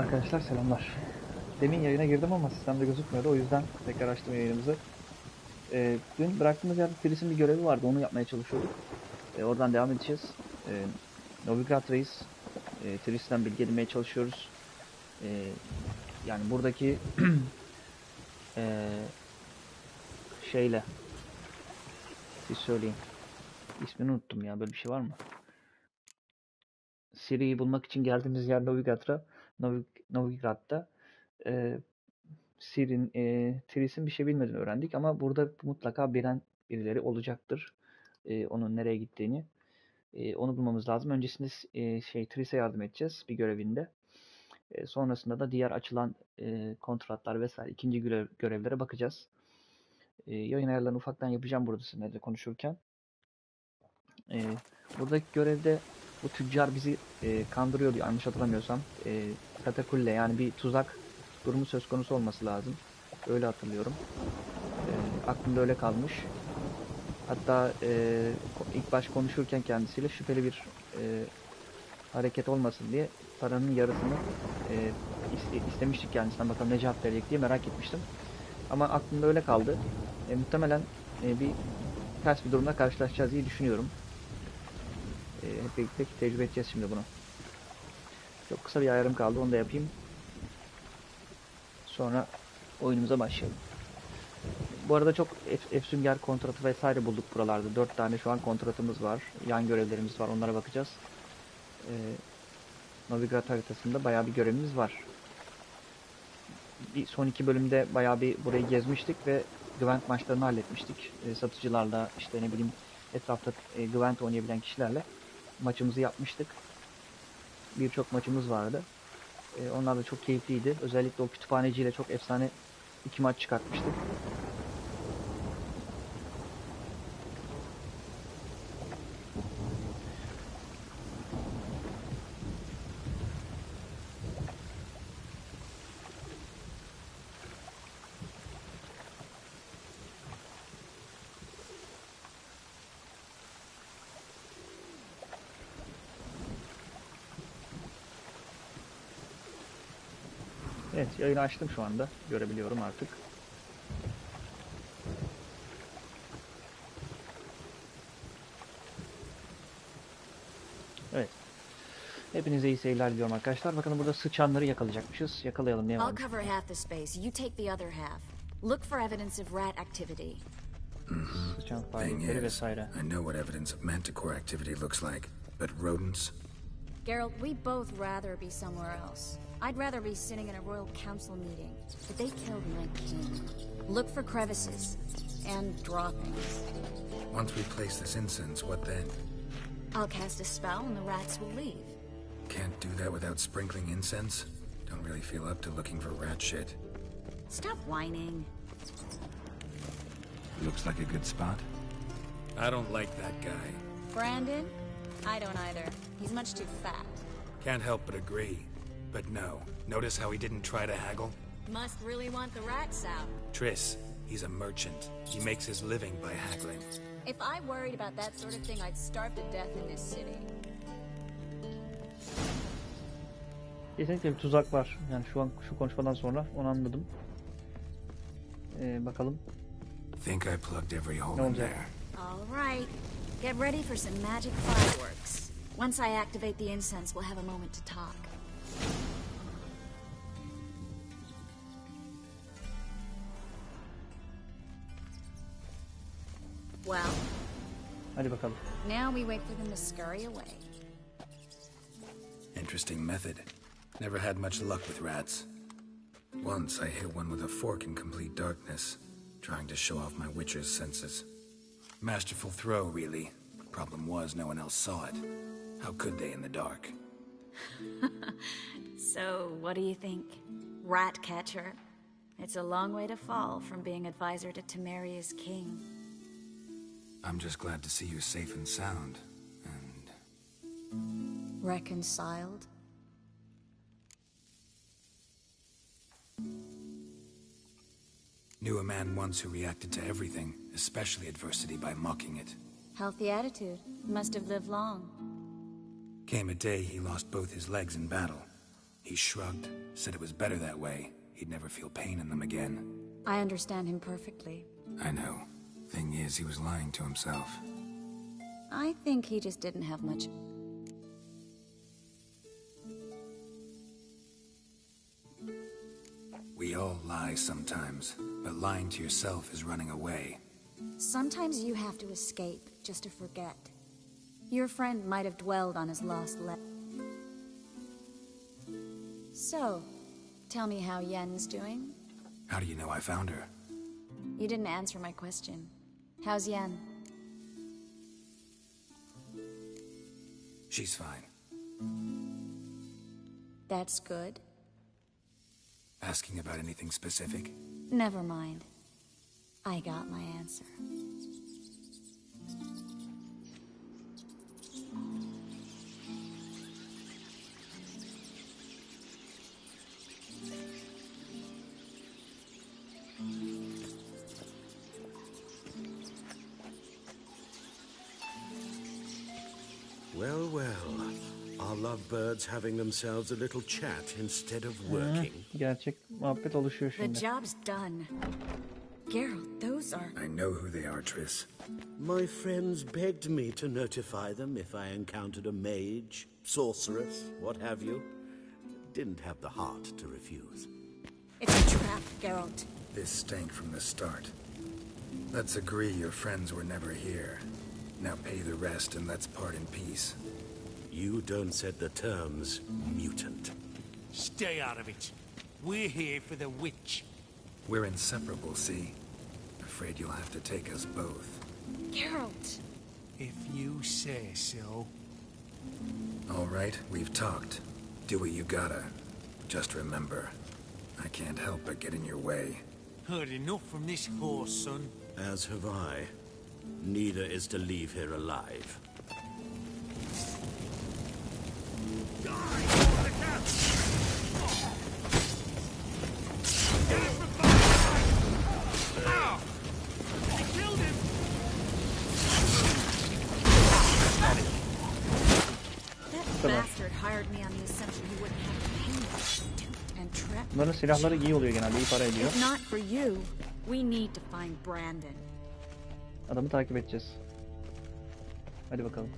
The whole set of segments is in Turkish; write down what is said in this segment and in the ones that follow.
Arkadaşlar selamlar. Demin yayına girdim ama sistemde gözükmüyordu. O yüzden tekrar açtım yayınımızı. Dün bıraktığımız yerde Tris'in bir görevi vardı. Onu yapmaya çalışıyorduk. Oradan devam edeceğiz. Novigrad Reis. Tris'ten bilgi edinmeye çalışıyoruz. Yani buradaki e, şeyle siz söyleyin. İsmini unuttum ya. Böyle bir şey var mı? Ciri'yi bulmak için geldiğimiz yer Novigrad'da. Tris'in bir şey bilmediğini öğrendik ama burada mutlaka birileri olacaktır. Onun nereye gittiğini. Onu bulmamız lazım. Öncesinde Tris'e yardım edeceğiz bir görevinde. Sonrasında da diğer açılan kontratlar vesaire ikinci görevlere bakacağız. Yayın ayarlarını ufaktan yapacağım burada sizinle de konuşurken. Buradaki görevde bu tüccar bizi kandırıyordu yanlış hatırlamıyorsam. Katakulle yani bir tuzak durumu söz konusu olması lazım. Öyle hatırlıyorum. Aklımda öyle kalmış. Hatta ilk baş konuşurken kendisiyle şüpheli bir hareket olmasın diye paranın yarısını istemiştik kendisinden. Bakalım ne cevap verecek diye merak etmiştim. Ama aklımda öyle kaldı. Muhtemelen bir ters bir durumla karşılaşacağız diye düşünüyorum. Hep birlikte tecrübe edeceğiz şimdi bunu. Çok kısa bir ayarım kaldı. Onu da yapayım. Sonra oyunumuza başlayalım. Bu arada çok efsünger kontratı vesaire bulduk buralarda. 4 tane şu an kontratımız var. Yan görevlerimiz var. Onlara bakacağız. Novigrad haritasında bayağı bir görevimiz var. Son 2 bölümde bayağı bir burayı gezmiştik ve Gwent maçlarını halletmiştik. Satıcılarla işte ne bileyim etrafta Gwent oynayabilen kişilerle maçımızı yapmıştık. Birçok maçımız vardı. Onlar da çok keyifliydi. Özellikle o kütüphaneciyle çok efsane 2 maç çıkartmıştık. Evet, yayını açtım şu anda. Görebiliyorum artık. Evet. Hepinize iyi seyirler diliyorum arkadaşlar. Bakın burada sıçanları yakalayacakmışız. Yakalayalım ne I'll varmış. cover half the space. You take the other half. Look for evidence of rat activity. Sıçan faaliyetleri vesaire. I know what evidence of manticore activity looks like, but rodents? Geralt, we both rather be somewhere else. I'd rather be sitting in a royal council meeting, but they killed my king. Look for crevices and draw things. Once we place this incense, what then? I'll cast a spell and the rats will leave. Can't do that without sprinkling incense? Don't really feel up to looking for rat shit. Stop whining. Looks like a good spot. I don't like that guy. Brandon? I don't either. He's much too fat. Can't help but agree. But no, notice how he didn't try to haggle? Must really want the rats out. Triss, he's a merchant. He makes his living by haggling. If I worried about that sort of thing, I'd starve to death in this city. Kesinlikle bir tuzak var. Yani şu konuşmadan sonra onu anladım. Bakalım. Think I plugged every hole in there. All right. Get ready for some magic fireworks. Once I activate the incense, we'll have a moment to talk. Well, Hadi bakalım. now we wait for them to scurry away. Interesting method. Never had much luck with rats. Once I hit one with a fork in complete darkness, trying to show off my witcher's senses. Masterful throw, really. Problem was, no one else saw it. How could they in the dark? So, what do you think? Rat catcher? It's a long way to fall from being advisor to Temeria's king. I'm just glad to see you safe and sound, and... Reconciled? Knew a man once who reacted to everything, especially adversity, by mocking it. Healthy attitude. Must have lived long. Came a day he lost both his legs in battle. He shrugged, said it was better that way. He'd never feel pain in them again. I understand him perfectly. I know. Thing is, he was lying to himself. I think he just didn't have much. We all lie sometimes, but lying to yourself is running away. Sometimes you have to escape just to forget. Your friend might have dwelled on his lost So, tell me how Yen's doing? How do you know I found her? You didn't answer my question. How's Yen? She's fine. That's good. Asking about anything specific? Never mind. I got my answer. Well, well. Our lovebirds having themselves a little chat instead of working. Gerçek muhabbet oluşuyor The şimdi. job's done. Geralt, those are... I know who they are, Triss. My friends begged me to notify them if I encountered a mage, sorceress, what have you. Didn't have the heart to refuse. It's a trap, Geralt. This stank from the start. Let's agree your friends were never here. Now pay the rest and let's part in peace. You don't set the terms, mutant. Stay out of it. We're here for the witch. We're inseparable, see? Afraid you'll have to take us both. Geralt! If you say so. All right, we've talked. Do what you gotta. Just remember, I can't help but get in your way. Heard enough from this horse, son. As have I. Neither is to leave here alive. Bastard hired me on the assumption he wouldn't have to pay me. And trap. Bunların silahları iyi oluyor genelde, iyi para ediyor. If not for you, we need to find Brandon. Adamı takip edeceğiz. Hadi bakalım.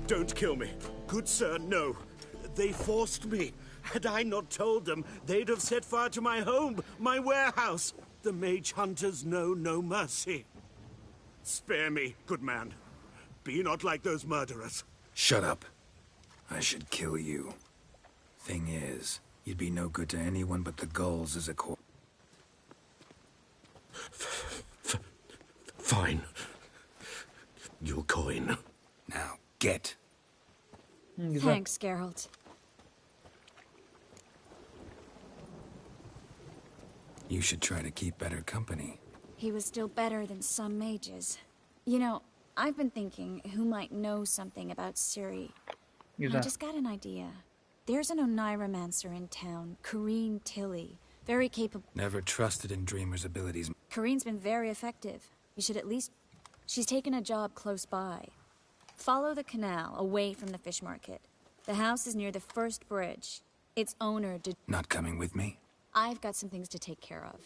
Don't kill me. Good sir, no. They forced me. Had I not told them, they'd have set fire to my home, my warehouse. The mage hunters know no mercy. Spare me, good man. Be not like those murderers. Shut up. I should kill you. Thing is, you'd be no good to anyone but the gulls as a corpse. Fine. Your coin. Now, get. Güzel. Thanks, Geralt. You should try to keep better company. He was still better than some mages. You know, I've been thinking who might know something about Ciri. I Güzel. just got an idea. There's an Oneiromancer in town, Corrine Tilly. Very capable. Never trusted in Dreamer's abilities. Corrine's been very effective. You should at least... She's taken a job close by. Follow the canal, away from the fish market. The house is near the first bridge. Its owner did... Not coming with me? I've got some things to take care of.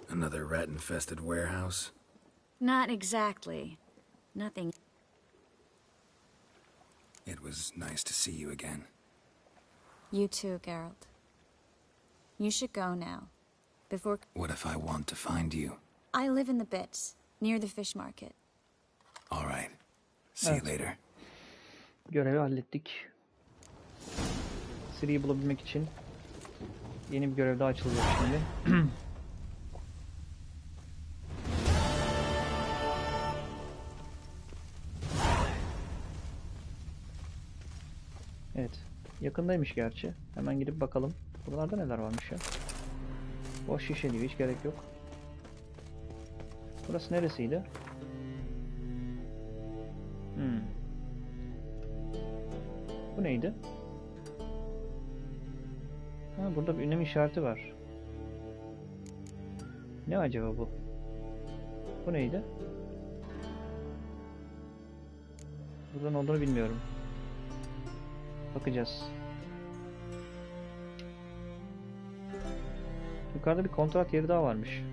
Another rat-infested warehouse? Not exactly. Nothing. It was nice to see you again. You too, Geralt. You should go now. Before... What if I want to find you? I live in the Bits, near the fish market. All right. See you later. Görevi hallettik. Ciri'yi bulabilmek için yeni bir görev daha açılacak şimdi. Evet. Yakındaymış gerçi. Hemen gidip bakalım. Buralarda neler varmış ya. Boş şişe diyor. Hiç gerek yok. Burası neresiydi? Bu neydi? Ha, burada bir ünlem işareti var. Ne acaba bu? Bu neydi? Buradan olduğunu bilmiyorum. Bakacağız. Yukarıda bir kontrat yeri daha varmış.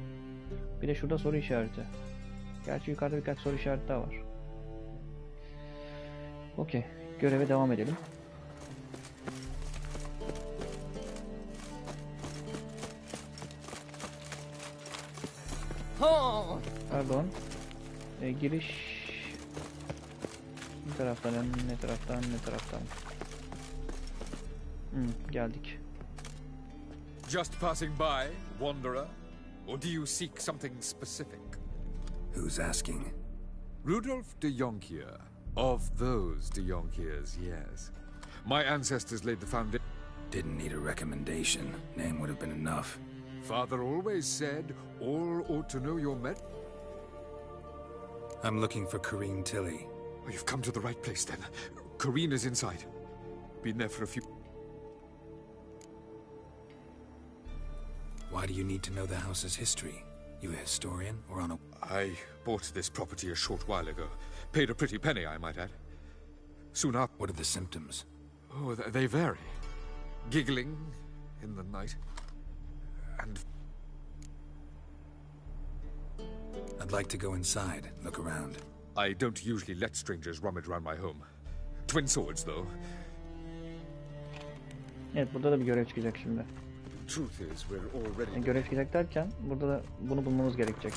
Bir de şurada soru işareti. Gerçi yukarıda birkaç soru işareti daha var. Okey. Göreve devam edelim. Pardon. Giriş ne taraftan, ne taraftan, ne taraftan? Geldik. Just passing by, wanderer? Or do you seek something specific? Who's asking? Rudolf de Jonkier. Of those de Jonkiers, yes. My ancestors laid the foundation. Didn't need a recommendation. Name would have been enough. Father always said, all ought to know your met. I'm looking for Corrine Tilly. Oh, you've come to the right place then. Corrine is inside. Been there for a few... Why do you need to know the house's history? You a historian or on a... I bought this property a short while ago. Paid a pretty penny, I might add. Soon after... What are the symptoms? Oh, they vary. Giggling in the night. And... I'd like to go inside, look around. I don't usually let strangers rummage around my home. Twin swords, though. Evet, burada da bir görev çıkacak şimdi. Truth is, we're already... Yani görev çıkacak derken burada da bunu bulmamız gerekecek.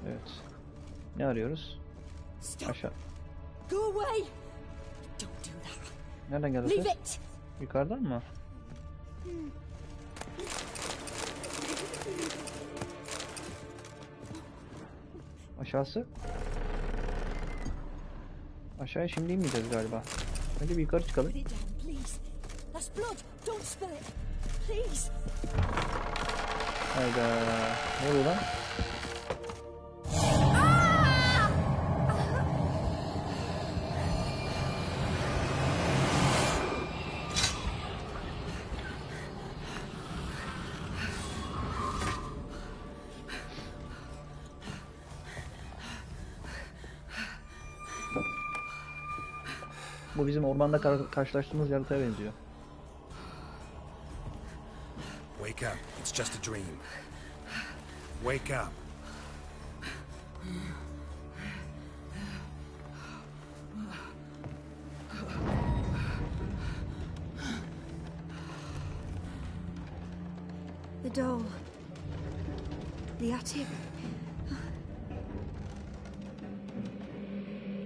Evet. Ne arıyoruz? Aşağı. Go away! Don't do that. Nereden geldi Leave ses? it! Yukarıdan mı? Aşağısı? Aşağıya şimdi inmeyeceğiz galiba. Önce bir yukarı çıkalım. Put it down, please. That's blood. Don't spill it. Please. Hayda. Ne oluyor lan? Bu bizim ormanda karşılaştığımız yaratığa benziyor. Wake up, it's just a dream. Wake up. The doll. The attic.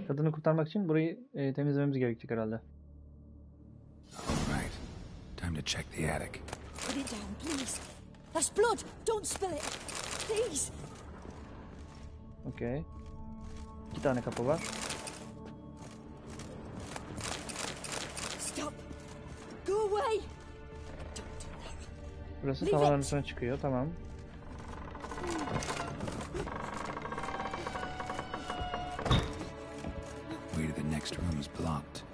Kadını kurtarmak için burayı temizlememiz gerekecek herhalde. All right. Time to check the attic. Put it down, please. That's blood. Don't spill it. Please. Okey. 2 tane kapı var. Stop. Go away. Don't do that. Burası Leave tavanın it. üstüne çıkıyor. Tamam. Way to the next room is blocked.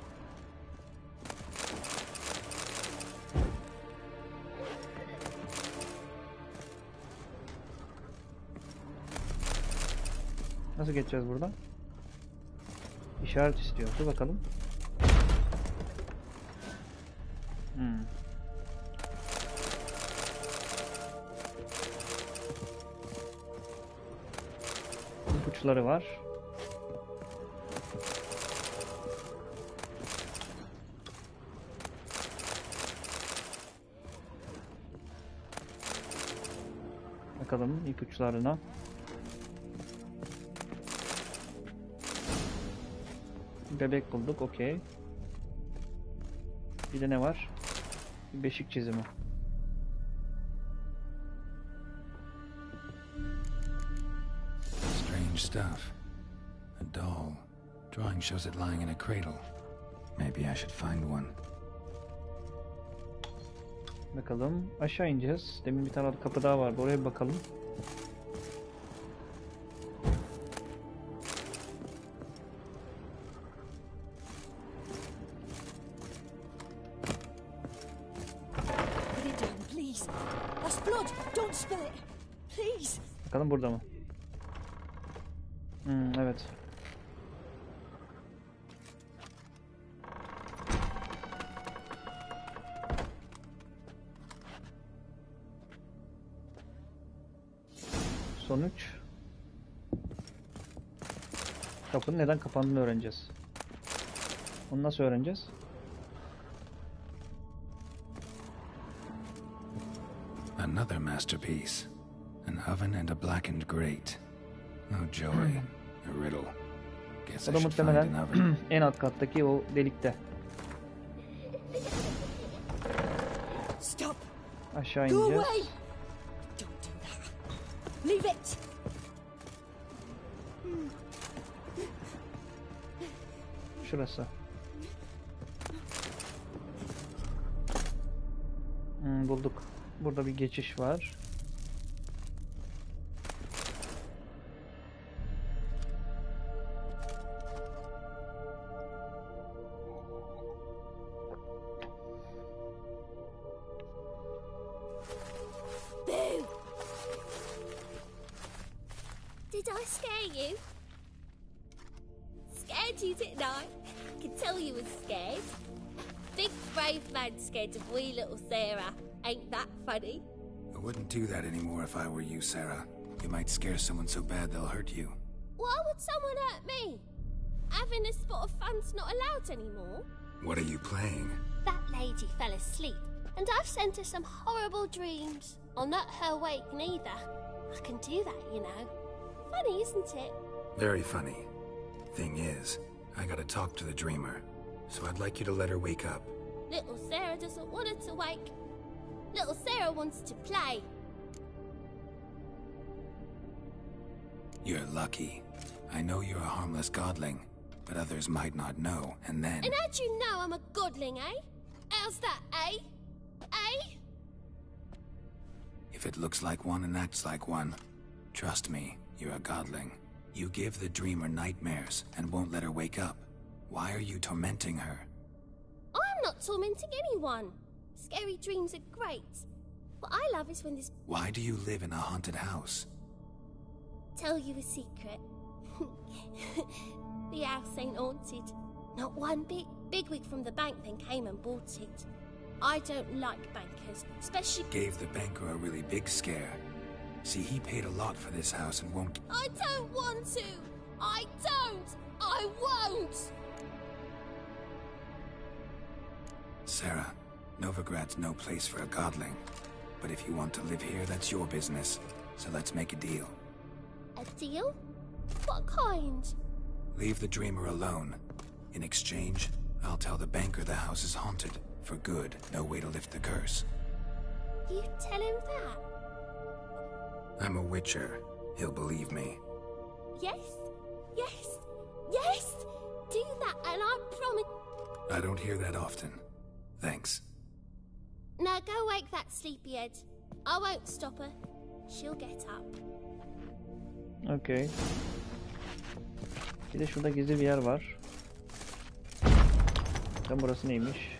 Nasıl geçeceğiz buradan? İşaret istiyor. Dur bakalım. İpuçları var. Bakalım ipuçlarına. Bebek bulduk, okey. Bir de ne var? Bir beşik çizimi. Strange stuff. A doll. Drawing shows it lying in a cradle. Maybe I should find one. Bakalım. Aşağı ineceğiz. Demin bir tane kapı daha vardı. Oraya bir bakalım. blood. Don't spill it. Please. Bakalım burada mı? Evet. Sonuç. Kapının neden kapandığını öğreneceğiz. Onu nasıl öğreneceğiz? Another masterpiece. An oven and a blackened grate. Oh joy. A riddle. Guess O I da should find muhtemelen an oven. en alt kattaki o delikte. Stop. Aşağı Go ineceğiz. away. Don't do that. Leave it. Şurası. Bulduk. Burada bir geçiş var. Boo! Did I scare you? Scared you, didn't I? I could tell you was scared. Big brave man scared of wee little Sarah. Ain't that funny? I wouldn't do that anymore if I were you, Sarah. You might scare someone so bad they'll hurt you. Why would someone hurt me? Having a spot of fun's not allowed anymore. What are you playing? That lady fell asleep, and I've sent her some horrible dreams. I'll not her wake neither. I can do that, you know. Funny, isn't it? Very funny. Thing is, I gotta talk to the dreamer, so I'd like you to let her wake up. Little Sarah doesn't want her to wake. Little Sarah wants to play. You're lucky. I know you're a harmless godling, but others might not know, and then... And how'd you know I'm a godling, eh? How's that, eh? Eh? If it looks like one and acts like one, trust me, you're a godling. You give the dreamer nightmares and won't let her wake up. Why are you tormenting her? I'm not tormenting anyone. Scary dreams are great. What I love is when this... Why do you live in a haunted house? Tell you a secret. The house ain't haunted. Not one bit. Bigwig from the bank then came and bought it. I don't like bankers, especially... Gave the banker a really big scare. See, he paid a lot for this house and won't... I don't want to! I don't! I won't! Sarah, Novigrad's no place for a godling. But if you want to live here, that's your business. So let's make a deal. A deal? What kind? Leave the dreamer alone. In exchange, I'll tell the banker the house is haunted. For good, no way to lift the curse. You tell him that? I'm a witcher. He'll believe me. Yes? Yes? Yes! Do that and I promise... I don't hear that often. Thanks. Now go wake that sleepyhead. I won't stop her. She'll get up. Okay. Bir de şurada gizli bir yer var. Tam burası neymiş?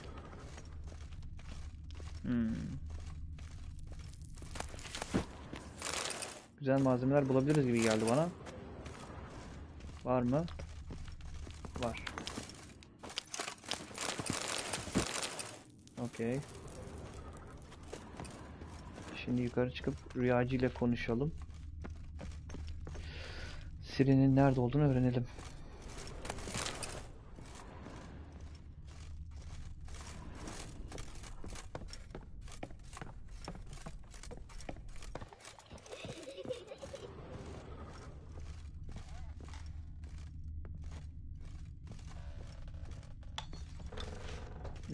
Güzel malzemeler bulabiliriz gibi geldi bana. Var mı? Var. Okay. Şimdi yukarı çıkıp rüyacı ile konuşalım. Siri'nin nerede olduğunu öğrenelim.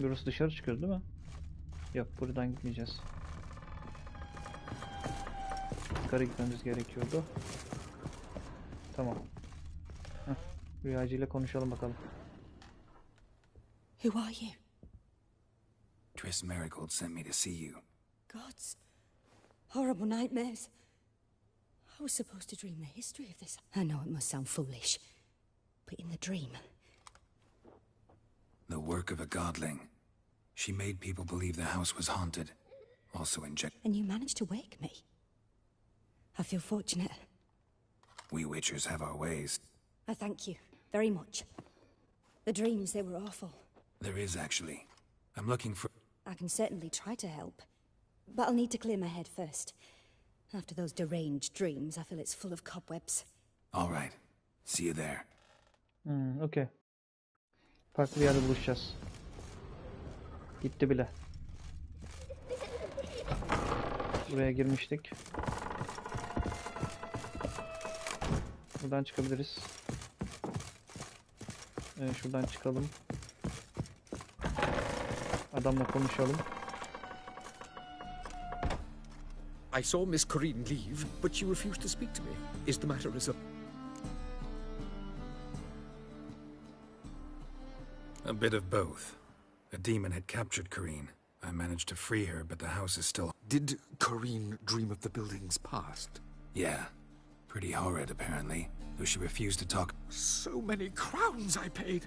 Burası dışarı çıkıyoruz değil mi? Yok, buradan gitmeyeceğiz. Yukarı gitmemiz gerekiyordu. Tamam. Heh, rüyacı ile konuşalım bakalım. Who are you? Triss Marigold sent me to see you. Gods. Horrible nightmares. I was supposed to dream the history of this. I know it must sound foolish, but in the dream... The work of a godling. She made people believe the house was haunted. Also inject. And you managed to wake me. I feel fortunate. We Witchers have our ways. I thank you very much. The dreams, they were awful. There is actually. I'm looking for. I can certainly try to help. But I'll need to clear my head first. After those deranged dreams, I feel it's full of cobwebs. All right. See you there. Okay. Farklı bir yerde buluşacağız. Gitti bile. Buraya girmiştik. Buradan çıkabiliriz. Şuradan çıkalım. Adamla konuşalım. I saw Miss Corinne leave, but she refused to speak to me. Is the matter as A bit of both. A demon had captured Corinne. I managed to free her, but the house is still. Did Corinne dream of the building's past? Yeah. Pretty horrid, apparently. Though she refused to talk. So many crowns I paid.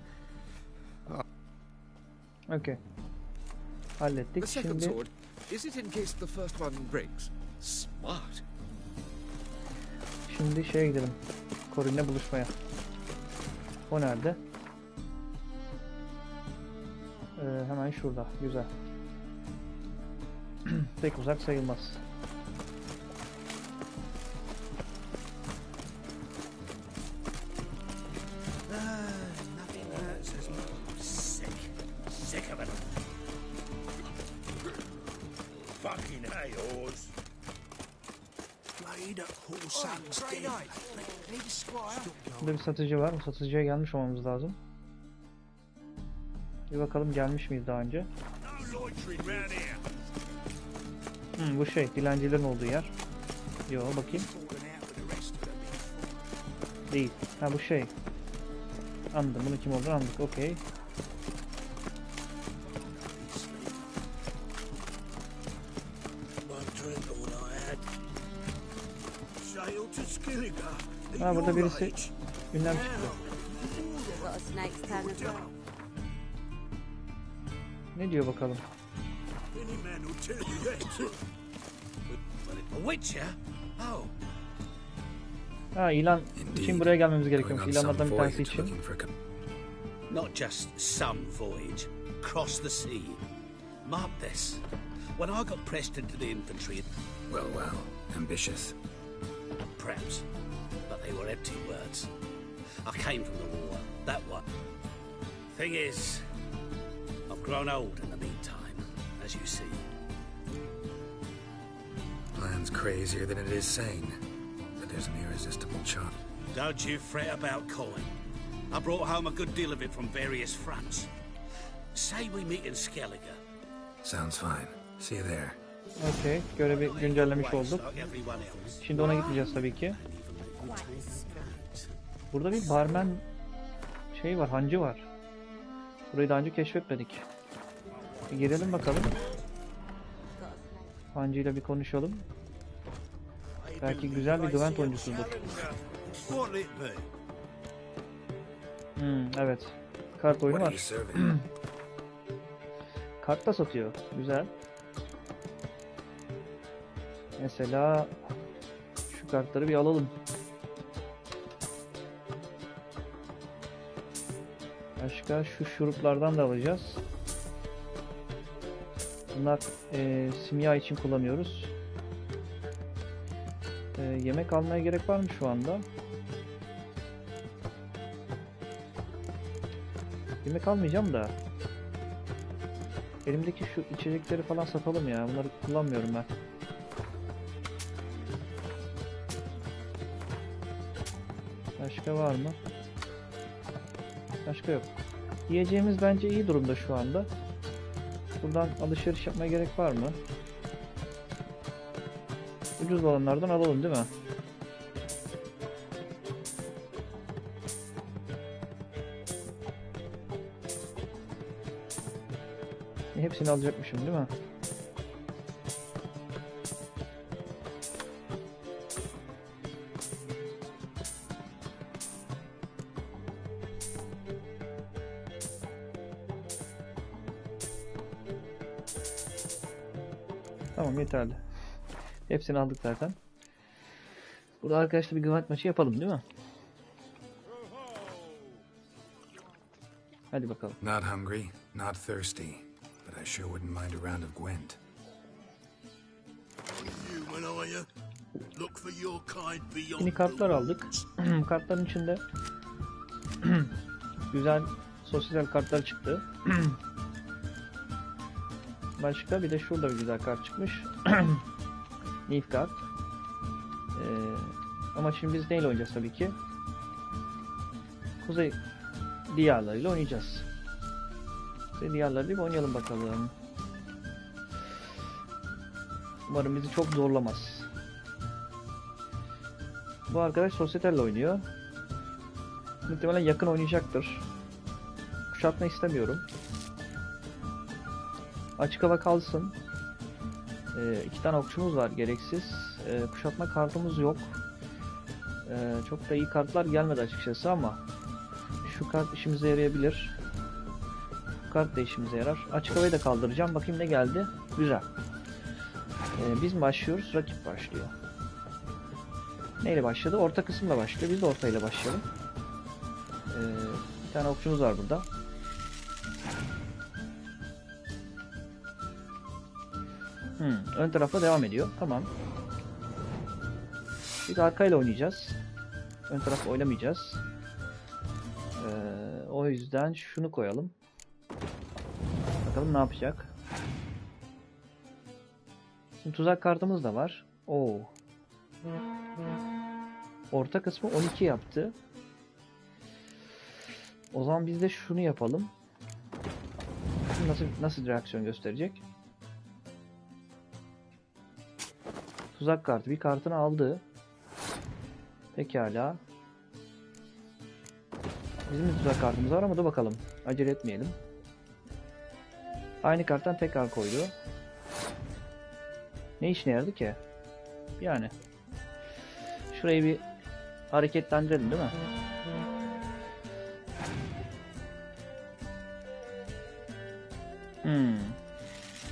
Okay. Hallettik. The second Şimdi sword, is it in case the first one breaks? Smart. Şimdi şeye gidelim. Corinne'le buluşmaya. O nerede? Hemen şurada. Güzel. Pek uzak sayılmaz. Nothing hurts as much. Sick of it. Fucking hay-horse. Played at poor son's den. Need a squire? Burada bir satıcı var. Bu satıcıya gelmiş olmamız lazım. Bir bakalım gelmiş miyiz daha önce? No loitering round here. Bu şey, dilencilerin olduğu yer. Yo, bakayım. Değil. Ha bu şey. Anladım. Bunun kim olduğunu anladık. Okey. Ha burada birisi ünlem çıktı. Ne diyor bakalım? A witcher? Oh. Ha ilan için buraya gelmemiz Going gerekiyormuş. on İlanlardan some bir tanesi voyage için. looking for. Not just some voyage. Cross the sea. Mark this. When I got pressed into the infantry, Well, ambitious. perhaps, but they were empty words. I came from the war. That one. Thing is, I've grown old in the meantime, as you see. Plan's crazier than it is sane. But there's an irresistible charm. Don't you fret about coin. I brought home a good deal of it from various fronts. Say we meet in Skellige. Sounds fine. See you there. Okey. Görevi güncellemiş olduk. Like everyone else. Şimdi ona gitmeyeceğiz tabii ki. Burada bir barmen şey var, hancı var. Burayı daha önce keşfetmedik. Bir girelim bakalım. Hancıyla bir konuşalım. Belki güzel bir güvent oyuncusudur. What'll it be? Evet. Kart oyunu What are var. you serving? Kart da satıyor. Güzel. Mesela şu kartları bir alalım. Başka şu şuruplardan da alacağız. Bunlar simya için kullanıyoruz. Yemek almaya gerek var mı şu anda? Yemek almayacağım da. Elimdeki şu içecekleri falan satalım ya. Bunları kullanmıyorum ben. Başka var mı? Başka yok. Yiyeceğimiz bence iyi durumda şu anda. Buradan alışveriş yapmaya gerek var mı? Ucuz olanlardan alalım değil mi? Hepsini alacakmışım değil mi? Tamam, yeterli. Hepsini aldık zaten. Burada arkadaşlar bir güvenlik maçı yapalım değil mi? Hadi bakalım. Not hungry, not thirsty, but I sure wouldn't mind a round of Gwent. Yeni kartlar aldık. Kartların içinde güzel sosyal kartlar çıktı. Başka bir de şurada bir güzel kart çıkmış. Nif kart. Ama şimdi biz neyle oynayacağız tabii ki? Kuzey diyarlarıyla oynayacağız. Kuzey diyarlarıyla oynayalım bakalım. Umarım bizi çok zorlamaz. Bu arkadaş sosyetelle oynuyor. Muhtemelen yakın oynayacaktır. Kuşatma istemiyorum. Açık hava kalsın. 2 tane okçumuz var gereksiz. Kuşatma kartımız yok. Çok da iyi kartlar gelmedi açıkçası ama şu kart işimize yarayabilir. Bu kart da işimize yarar. Açık havayı da kaldıracağım. Bakayım ne geldi. Güzel. Biz mi başlıyoruz? Rakip başlıyor. Neyle başladı? Orta kısımla başlıyor. Biz de ortayla başlayalım. Bir tane okçumuz var burada. Ön tarafla devam ediyor. Tamam. Biz arkayla oynayacağız. Ön tarafla oynamayacağız. O yüzden şunu koyalım. Bakalım ne yapacak. Şimdi tuzak kartımız da var. Oo. Orta kısmı 12 yaptı. O zaman biz de şunu yapalım. Nasıl reaksiyon gösterecek? Tuzak kartı bir kartını aldı. Pekala. Bizim de tuzak kartımız var ama dur bakalım. Acele etmeyelim. Aynı karttan tekrar koydu. Ne işine yaradı ki? Yani. Şurayı bir hareketlendirelim değil mi?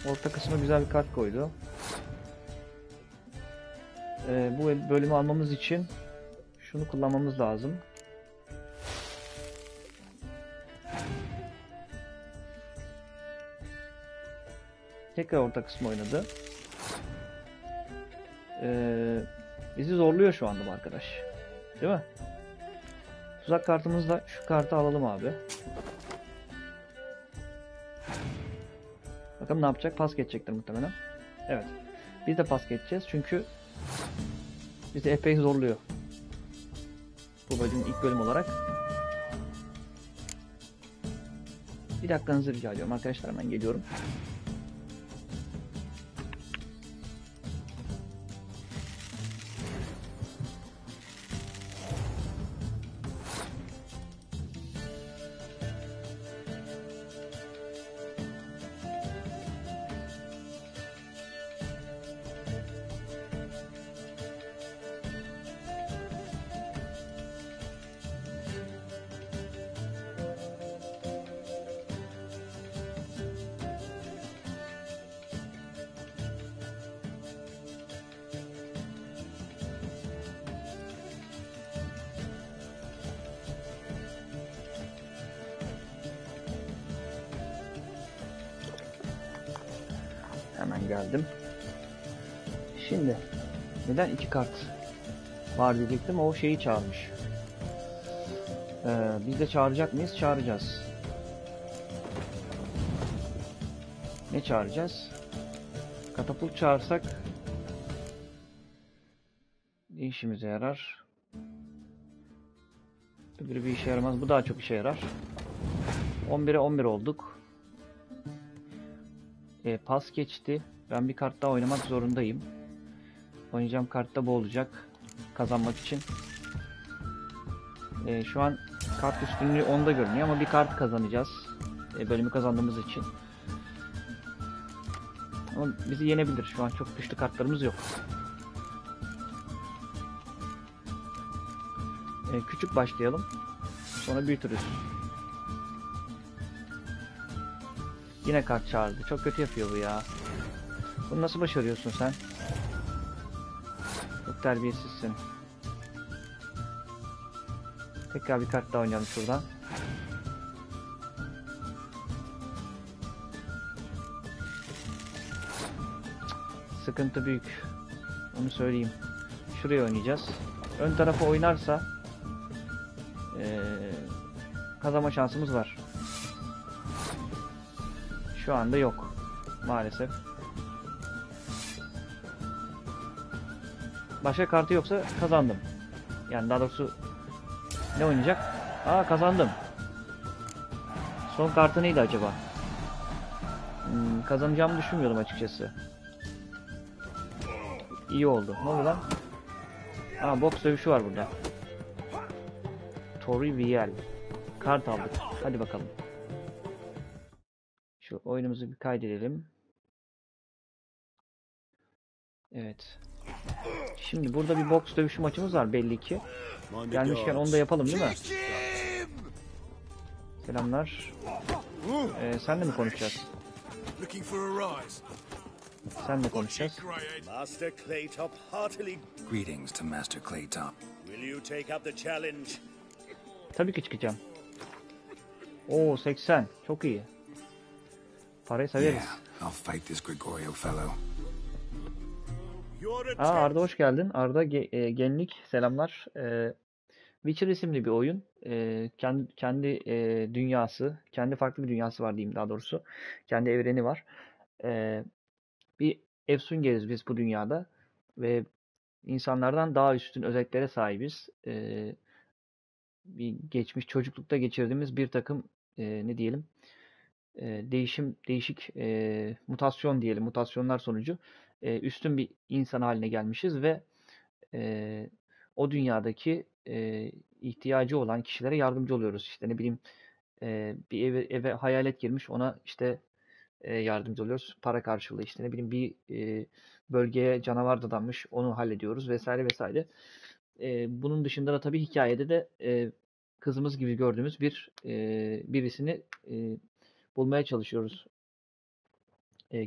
Orta kısma güzel bir kart koydu. Bu bölümü almamız için şunu kullanmamız lazım. Tekrar orta kısmı oynadı. Bizi zorluyor şu anda bu arkadaş. Değil mi? Tuzak kartımızla şu kartı alalım abi. Bakalım ne yapacak? Pas geçecektir muhtemelen. Evet. Biz de pas geçeceğiz çünkü bizi epey zorluyor. Bu bölümün ilk bölüm olarak. Bir dakikanızı rica ediyorum arkadaşlar, hemen geliyorum. Hemen geldim. Şimdi neden 2 kart var diyecektim, o şeyi çağırmış. Biz de çağıracak mıyız? Çağıracağız. Ne çağıracağız? Katapult çağırsak ne işimize yarar? Öbürü bir işe yaramaz. Bu daha çok işe yarar. 11'e 11 olduk. Pas geçti. Ben bir kart daha oynamak zorundayım. Oynayacağım kart da bu olacak. Kazanmak için. Şu an kart üstünlüğü 10'da görünüyor ama bir kart kazanacağız. Bölümü kazandığımız için. Ama bizi yenebilir. Şu an çok güçlü kartlarımız yok. Küçük başlayalım. Sonra büyütürüz. Yine kart çağırdı. Çok kötü yapıyor bu ya. Bunu nasıl başarıyorsun sen? Çok terbiyesizsin. Tekrar bir kart daha oynayalım şuradan. Sıkıntı büyük. Onu söyleyeyim. Şuraya oynayacağız. Ön tarafa oynarsa kazanma şansımız var. Şu anda yok. Maalesef. Başka kartı yoksa kazandım. Yani daha doğrusu ne oynayacak? Aa, kazandım. Son kartı neydi acaba? Kazanacağımı düşünmüyordum açıkçası. İyi oldu. Ne oldu lan? Aa, boks dövüşü var burada. Tori Viel. Kart aldık. Hadi bakalım. Şu oyunumuzu bir kaydedelim. Evet. Şimdi burada bir boks dövüşü maçımız var belli ki. Gelmişken onu da yapalım değil mi? Selamlar. Senle mi konuşacağız? Senle konuşacağız. Master Claytop heartily. Greetings to Master Claytop. Will you take up the challenge? Tabii ki çıkacağım. Oo, 80. Çok iyi. Parayı severiz. Yeah, I'll fight this Gregorio fellow. Aa, Arda hoş geldin. Arda Genlik selamlar. Witcher isimli bir oyun. Kendi dünyası, kendi farklı bir dünyası var diyeyim daha doğrusu. Kendi evreni var. Bir efsungeriz biz bu dünyada ve insanlardan daha üstün özelliklere sahibiz. Bir geçmiş çocuklukta geçirdiğimiz bir takım ne diyelim değişik mutasyon diyelim, mutasyonlar sonucu üstün bir insan haline gelmişiz ve o dünyadaki ihtiyacı olan kişilere yardımcı oluyoruz. İşte ne bileyim bir eve hayalet girmiş, ona işte yardımcı oluyoruz para karşılığı, işte ne bileyim bir bölgeye canavar dadanmış, onu hallediyoruz vesaire vesaire. Bunun dışında da tabii hikayede de kızımız gibi gördüğümüz birisini bulmaya çalışıyoruz.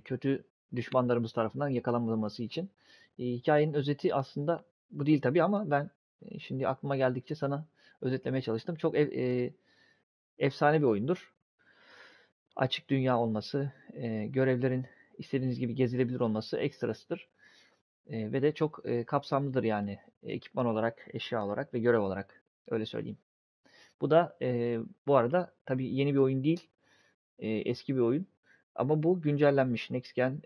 Kötü düşmanlarımız tarafından yakalanmaması için. Hikayenin özeti aslında bu değil tabii ama ben şimdi aklıma geldikçe sana özetlemeye çalıştım. Çok efsane bir oyundur. Açık dünya olması, görevlerin istediğiniz gibi gezilebilir olması ekstrasıdır. Ve de çok kapsamlıdır yani ekipman olarak, eşya olarak ve görev olarak, öyle söyleyeyim. Bu da bu arada tabii yeni bir oyun değil, eski bir oyun. Ama bu güncellenmiş, Next Gen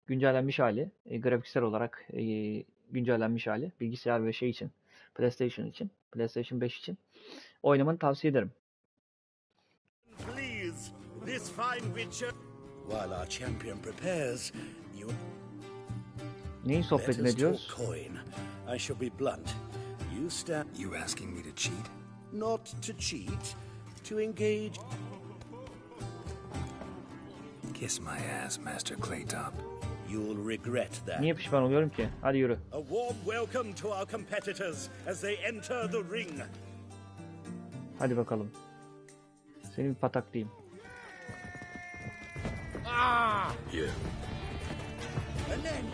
güncellenmiş hali, grafiksel olarak güncellenmiş hali, bilgisayar ve şey için, PlayStation için, PlayStation 5 için oynamanı tavsiye ederim. Please, this fine Witcher. While our champion prepares, you. Neyin sohbetini ediyoruz? Coin. I shall be blunt. You stand. You asking me to cheat? Not to cheat, to engage. Kiss my ass, Master Claytop. You'll regret that. Niye pişman oluyorum ki? Hadi yürü. A warm welcome to our competitors as they enter the ring. Hadi bakalım. Seni bir pataklayayım. Yeah. And then,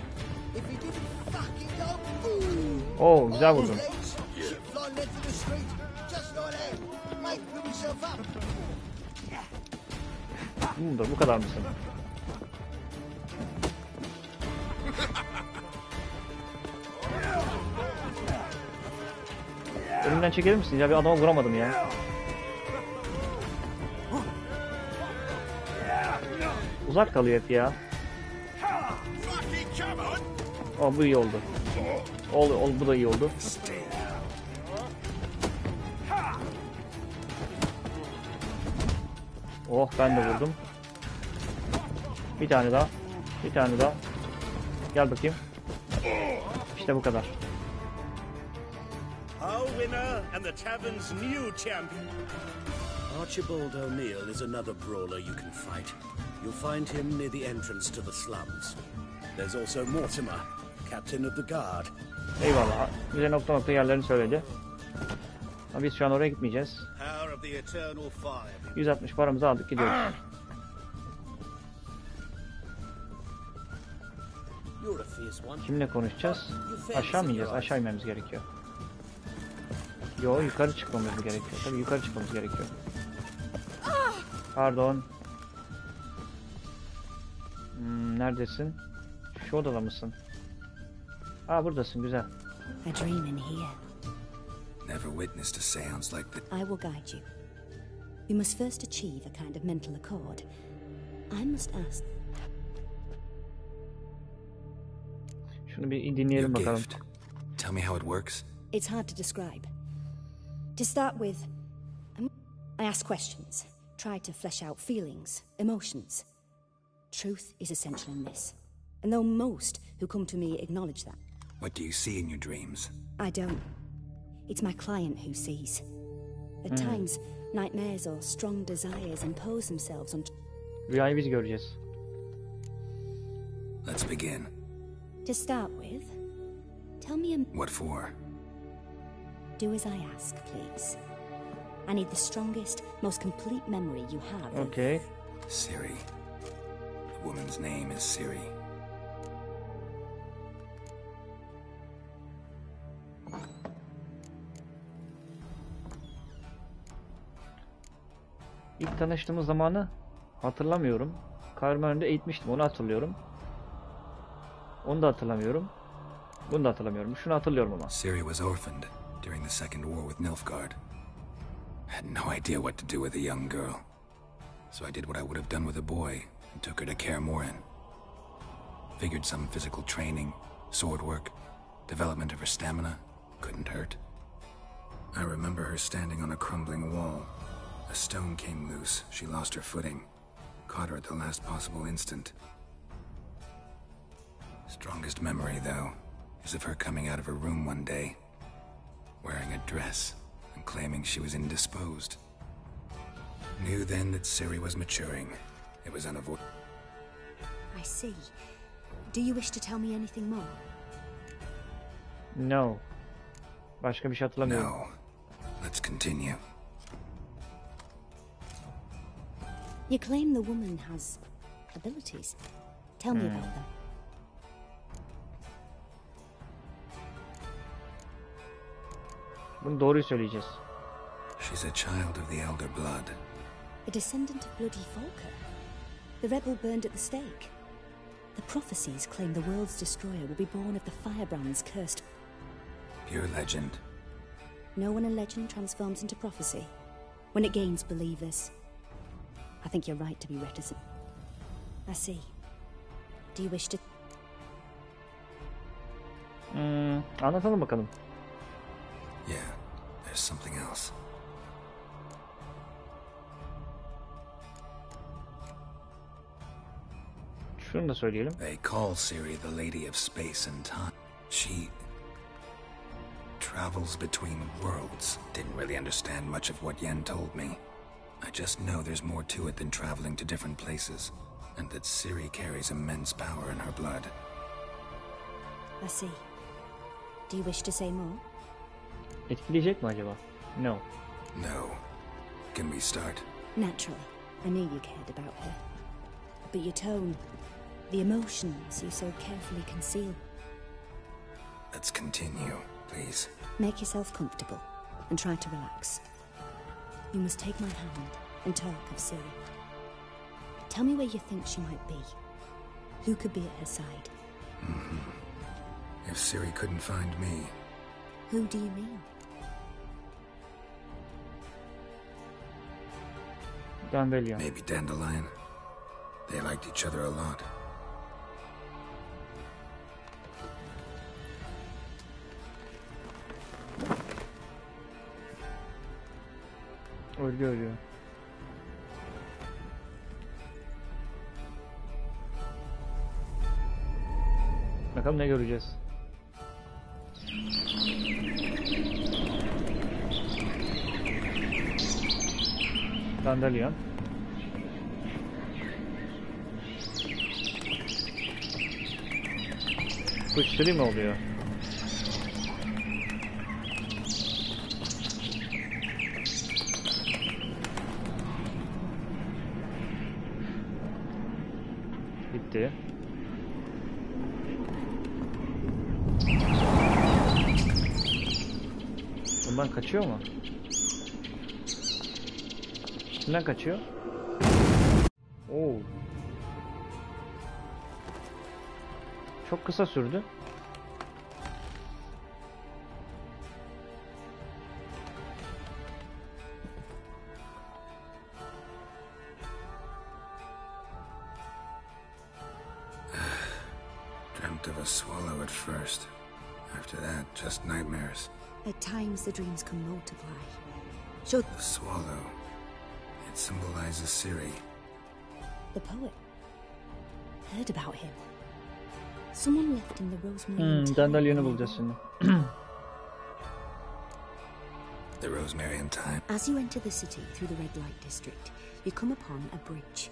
if he didn't fucking go, Oo, güzel vurdun. flying into the street, just like that. Make himself up. Bu kadar mısın? Önümden çekilir misin? Ya bir adama vuramadım ya. Uzak kalıyor hep ya. Bu iyi oldu. Bu da iyi oldu. Oh, ben de vurdum. Bir tane daha. Bir tane daha. Gel bakayım. İşte bu kadar. Our winner and the tavern's new champion. Archibald O'Neill is another brawler you can fight. You'll find him near the entrance to the slums. There's also Mortimer, captain of the guard. Eyvallah. Bize nokta nokta yerlerini söyledi. Ama biz şu an oraya gitmeyeceğiz. 160 paramızı aldık, gidiyoruz. You're a fierce one. Kimle konuşacağız? Aşağı mı ineceğiz? Aşağı inmemiz gerekiyor. Yo, yukarı çıkmamız gerekiyor. Tabii yukarı çıkmamız gerekiyor. Pardon. Neredesin? Şu odada mısın? Aa, buradasın, güzel. A dream in here. Never witnessed a seance like that. I will guide you. You must first achieve a kind of mental accord. I must ask. Şunu bir dinleyelim Your bakalım. gift. Tell me how it works. It's hard to describe. To start with, I ask questions, try to flesh out feelings, emotions. Truth is essential in this, and though most who come to me acknowledge that, What do you see in your dreams? I don't. It's my client who sees. At times, nightmares or strong desires impose themselves on... Rüyayı biz göreceğiz. Let's begin. To start with, tell me What for? do as I ask, please. I need the strongest, most complete memory you have. Okay. Siri. The woman's name is Siri. İlk tanıştığımız zamanı hatırlamıyorum. Kahraman önünde eğitmiştim, onu hatırlıyorum. Onu da hatırlamıyorum. Bunu da hatırlamıyorum. Şunu hatırlıyorum ama. Siri was orphaned during the Second War with Nilfgaard. I had no idea what to do with a young girl. So I did what I would have done with a boy and took her to Kaer Morhen. Figured some physical training, sword work, development of her stamina couldn't hurt. I remember her standing on a crumbling wall. A stone came loose, she lost her footing. Caught her at the last possible instant. Strongest memory, though, is of her coming out of her room one day, wearing a dress and claiming she was indisposed. Knew then that Siri was maturing. It was unavoidable. I see. Do you wish to tell me anything more? No. Başka bir şey hatırlamıyorum. No. Let's continue. You claim the woman has abilities. Tell me about them. Bunu doğruyu söyleyeceğiz. She's a child of the Elder Blood. A descendant of bloody Volker. The rebel burned at the stake. The prophecies claim the world's destroyer will be born of the firebrand's cursed... Pure legend. Know when a legend transforms into prophecy? When it gains believers. I think you're right to be reticent. I see. Do you wish to... Anlatalım bakalım. Yeah, there's something else. Şunu da söyleyelim. They call Siri the Lady of Space and Time. She travels between worlds. Didn't really understand much of what Yen told me. I just know there's more to it than traveling to different places, and that Siri carries immense power in her blood. I see. Do you wish to say more? Etkileyecek mi acaba? No. No. Can we start? Naturally. I knew you cared about her. But your tone, the emotions you so carefully conceal. Let's continue, please. Make yourself comfortable and try to relax. You must take my hand and talk of Siri. Tell me where you think she might be. Who could be at her side? If Siri couldn't find me, Who do you mean? Dandelion. maybe Dandelion. They liked each other a lot. Ölüyor. Bakalım ne göreceğiz. Dandelion. Kuşları mı oluyor? Bitti. Bundan kaçıyor mu? Kimden kaçıyor? Oo. Çok kısa sürdü. Dreamt of a swallow at first. After that, just nightmares. At times the dreams can multiply. Show The swallow. It symbolizes Siri. the poet. Heard about him. Someone left in the Rosemary. Dandalyonu bulacağız şimdi. The Rosemary Time. As you enter the city through the red light district, you come upon a bridge.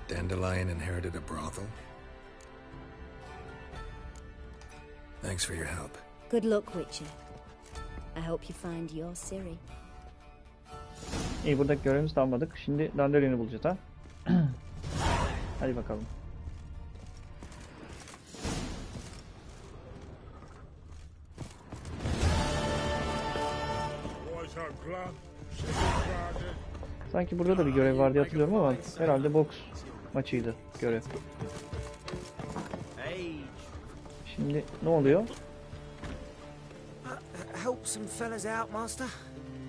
Dandelion inherited a brothel? Thanks for your help. Good luck, Witcher. I hope you find your Siri. İyi, buradaki görevimizi tamamladık. Şimdi Dandalyonu bulacağız ha. Hadi bakalım. Sanki burada da bir görev vardı hatırlıyorum ama herhalde boks maçıydı görev. Şimdi ne oluyor? Help some fellas out, Master.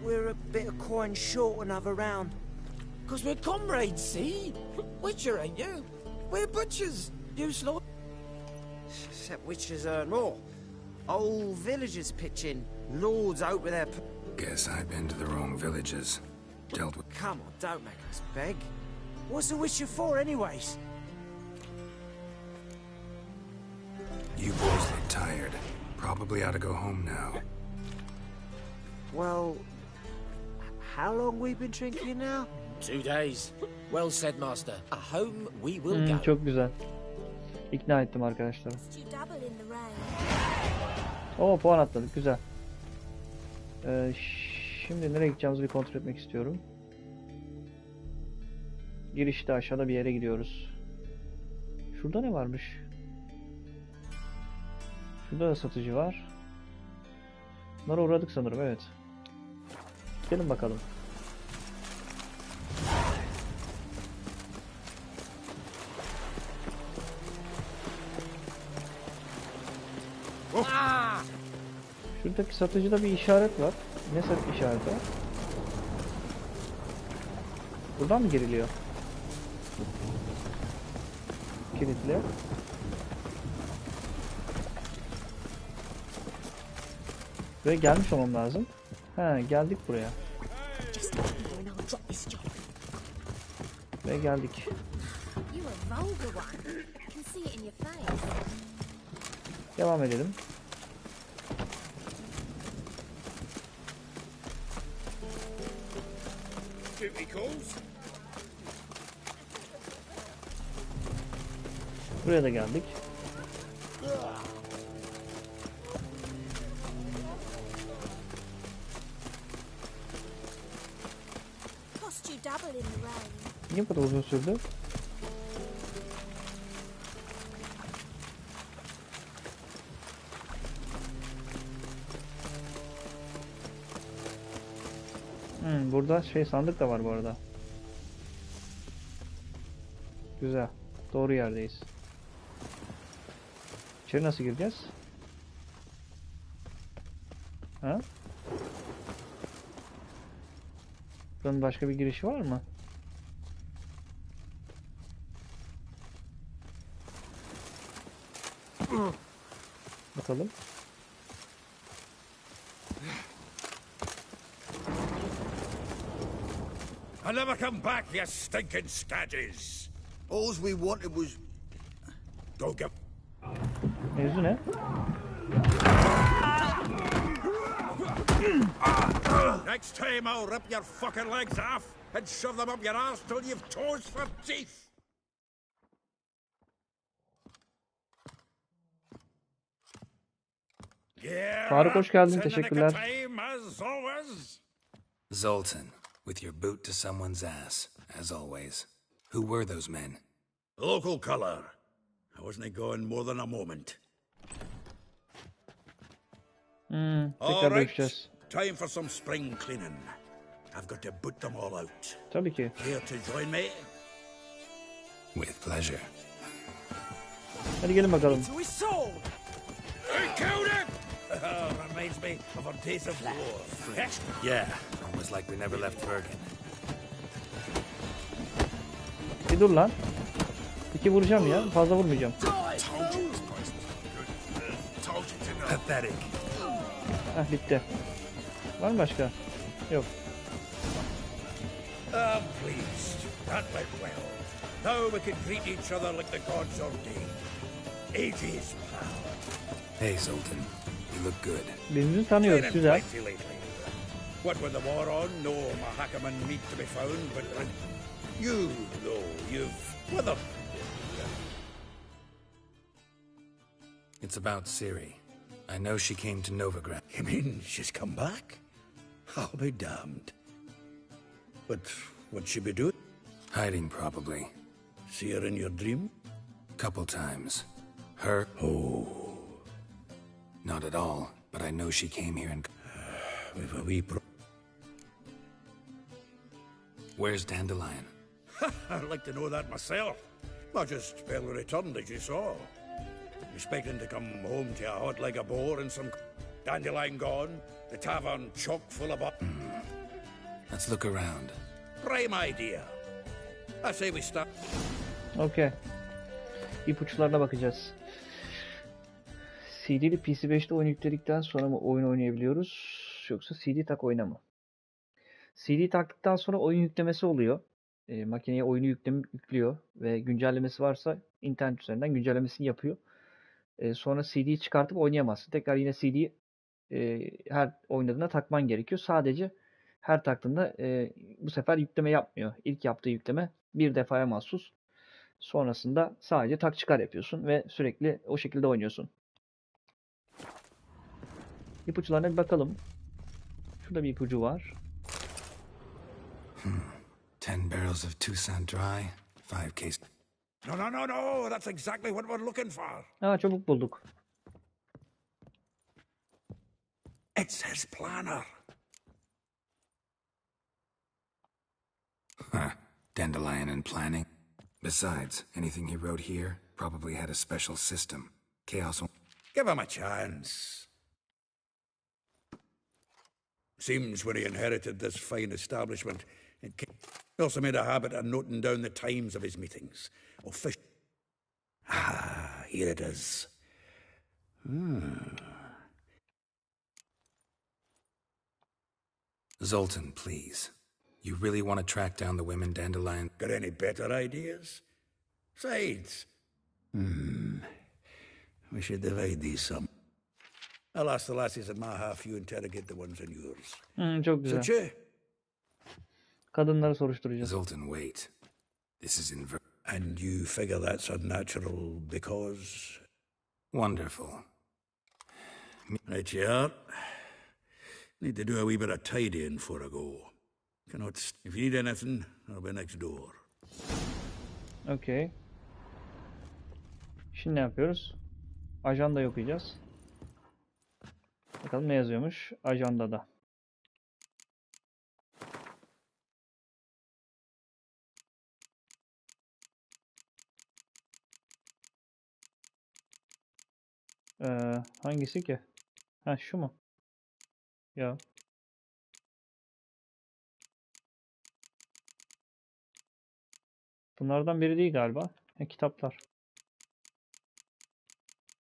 We're a bit of coin short another round. 'Cause we're comrades, see? Witcher, ain't you? We're butchers. You slaughter. Except witchers earn more. Old villagers pitch in. Lords out with their... Guess I've been to the wrong villages. Dealt with... Come on, don't make us beg. What's the witcher for, anyways? You boys look tired. Probably ought to go home now. Well, how long we been drinking now? 2 days. Well said, Master. Home we will go. Çok güzel. İkna ettim arkadaşlar. Oo, puan atladık. Güzel. Şimdi nereye gideceğimizi bir kontrol etmek istiyorum. Girişte aşağıda bir yere gidiyoruz. Şurada ne varmış? Şurada da satıcı var. Bunlara uğradık sanırım, evet. Gidelim bakalım. Şuradaki satıcıda bir işaret var. Ne işareti var? Buradan mı giriliyor? Kilitli. Buraya gelmiş olmam lazım. He, geldik buraya. Ve geldik. Devam edelim. Buraya da geldik. Niye bu kadar uzun sürdü? Burada sandık da var bu arada. Güzel. Doğru yerdeyiz. İçeri nasıl gireceğiz? Ha? Buranın başka bir girişi var mı? Bakalım. I'll never come back, you stinking scadges. All we wanted was... Don't give... Mevzu ne? Next time I'll rip your fucking legs off and shove them up your ass till you've toes for teeth. Faruk, hoş geldin. Teşekkürler. Zoltan, with your boot to someone's ass, as always. Who were those men? Local color. I wasn't going more than a moment. Tekrar görüşeceğiz. Time for some spring cleaning. I've got to put them all out. Tabii ki. Here to join me? With pleasure. Hadi gelin bakalım. To his soul! I killed him! Reminds me of our days of war. Yeah, almost like we never left Bergen. Bir dur lan. 2 vuracağım ya. Fazla vurmayacağım. Pathetic. Heh, bitti. Var mı başka? Yok. I'm pleased. That went well. Now we can greet each other like the gods ordained. Ages, pal. Hey, Zoltan. You look good. Birbirimizi tanıyoruz. Training Güzel. plenty lately. What with the war on, no Mahakaman meat to be found, but you, though, you've weathered. It's about Ciri. I know she came to Novigrad. You mean she's come back? I'll be damned. But what'd she be doing? Hiding, probably. See her in your dream? Couple times. Her? Oh. Not at all, but I know she came here and... We've a wee Where's Dandelion? I'd like to know that myself. I just barely returned, as you saw. Expecting to come home to a hot leg of boar and some dandelion gone, the tavern chock full of... Let's look around. Prime idea. I say we start... Okey. İpuçlarına bakacağız. CD'li PS5'te oyun yükledikten sonra mı oyun oynayabiliyoruz? Yoksa CD tak oyna mı? CD taktıktan sonra oyun yüklemesi oluyor. Makineye oyunu yüklüyor ve güncellemesi varsa internet üzerinden güncellemesini yapıyor. Sonra CD'yi çıkartıp oynayamazsın. Tekrar yine CD'yi her oynadığında takman gerekiyor. Sadece her taktığında bu sefer yükleme yapmıyor. İlk yaptığı yükleme bir defaya mahsus. Sonrasında sadece tak çıkar yapıyorsun ve sürekli o şekilde oynuyorsun. İpuçlarına bir bakalım. Şurada bir ipucu var. 10 barrels of Toussaint Dry, 5 cases. No. That's exactly what we're looking for. Çabuk bulduk. It's his planner. Dandelion and planning. Besides, anything he wrote here probably had a special system. Chaos. Give him a chance. Seems when he inherited this fine establishment, he also made a habit of noting down the times of his meetings. Here it is. Zoltan, please. You really want to track down the women Dandelion? Got any better ideas? Besides, we should divide these some. I'll ask the lassies in my half, you interrogate the ones in yours. Çok güzel. Such Kadınları soruşturacağız. Zoltan, wait. This is And you figure that's unnatural because... Wonderful. Right you are. Need to do a wee bit of tidying before I go. If you need anything, I'll be next door. Okay. Şimdi ne yapıyoruz? Ajanda okuyacağız. Bakalım ne yazıyormuş ajandada. Hangisi ki? Ha, şu mu? Ya. Bunlardan biri değil galiba. Kitaplar.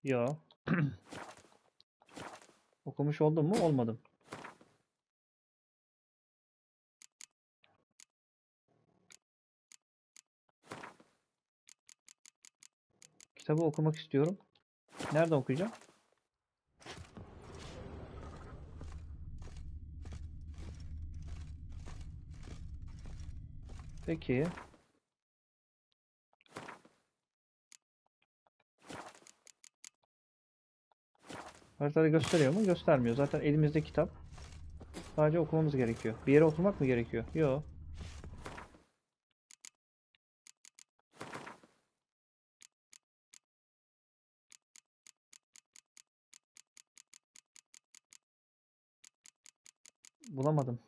Ya. Okumuş oldum mu? Olmadım. Kitabı okumak istiyorum. Nerede okuyacağım? Peki. Haritada gösteriyor mu? Göstermiyor. Zaten elimizde kitap. Sadece okumamız gerekiyor. Bir yere oturmak mı gerekiyor? Yok. Bulamadım.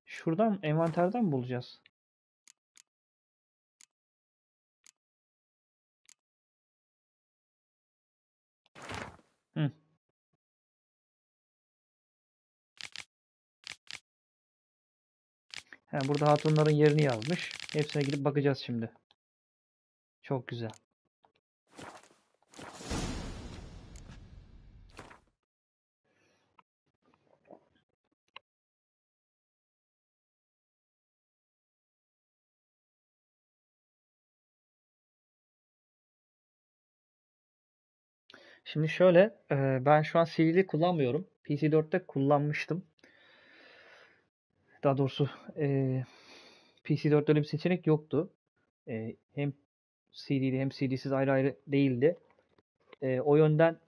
Şuradan envanterden mi bulacağız? Hı. He, burada hatunların yerini yazmış. Hepsine gidip bakacağız şimdi. Çok güzel. Şimdi şöyle, ben şu an CD'li kullanmıyorum. PC4'te kullanmıştım. Daha doğrusu PC4'te öyle bir seçenek yoktu. Hem CD'li hem CD'siz ayrı ayrı değildi. O yönden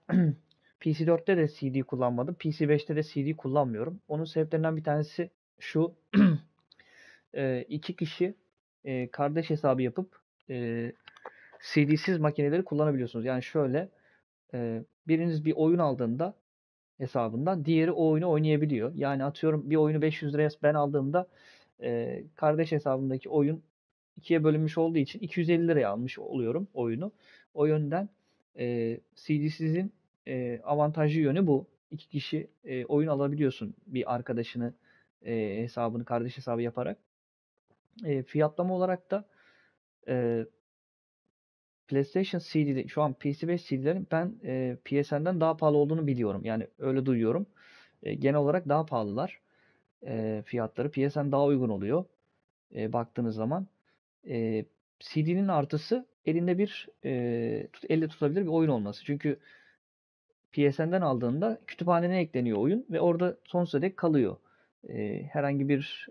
PC4'te de CD kullanmadım. PC5'te de CD kullanmıyorum. Onun sebeplerinden bir tanesi şu. İki kişi kardeş hesabı yapıp CD'siz makineleri kullanabiliyorsunuz. Yani şöyle, biriniz bir oyun aldığında hesabından diğeri o oyunu oynayabiliyor. Yani atıyorum bir oyunu 500 liraya ben aldığımda kardeş hesabımdaki oyun ikiye bölünmüş olduğu için 250 liraya almış oluyorum oyunu. O yönden CD'sizin avantajlı yönü bu. İki kişi oyun alabiliyorsun bir arkadaşını hesabını kardeş hesabı yaparak. Fiyatlama olarak da e, PlayStation CD'de şu an PS5 CD'lerin ben PSN'den daha pahalı olduğunu biliyorum. Yani öyle duyuyorum. Genel olarak daha pahalılar. Fiyatları. PSN daha uygun oluyor. Baktığınız zaman. CD'nin artısı elinde elle tutabilir bir oyun olması. Çünkü PSN'den aldığında kütüphanene ekleniyor oyun ve orada sonsuza dek kalıyor. Herhangi bir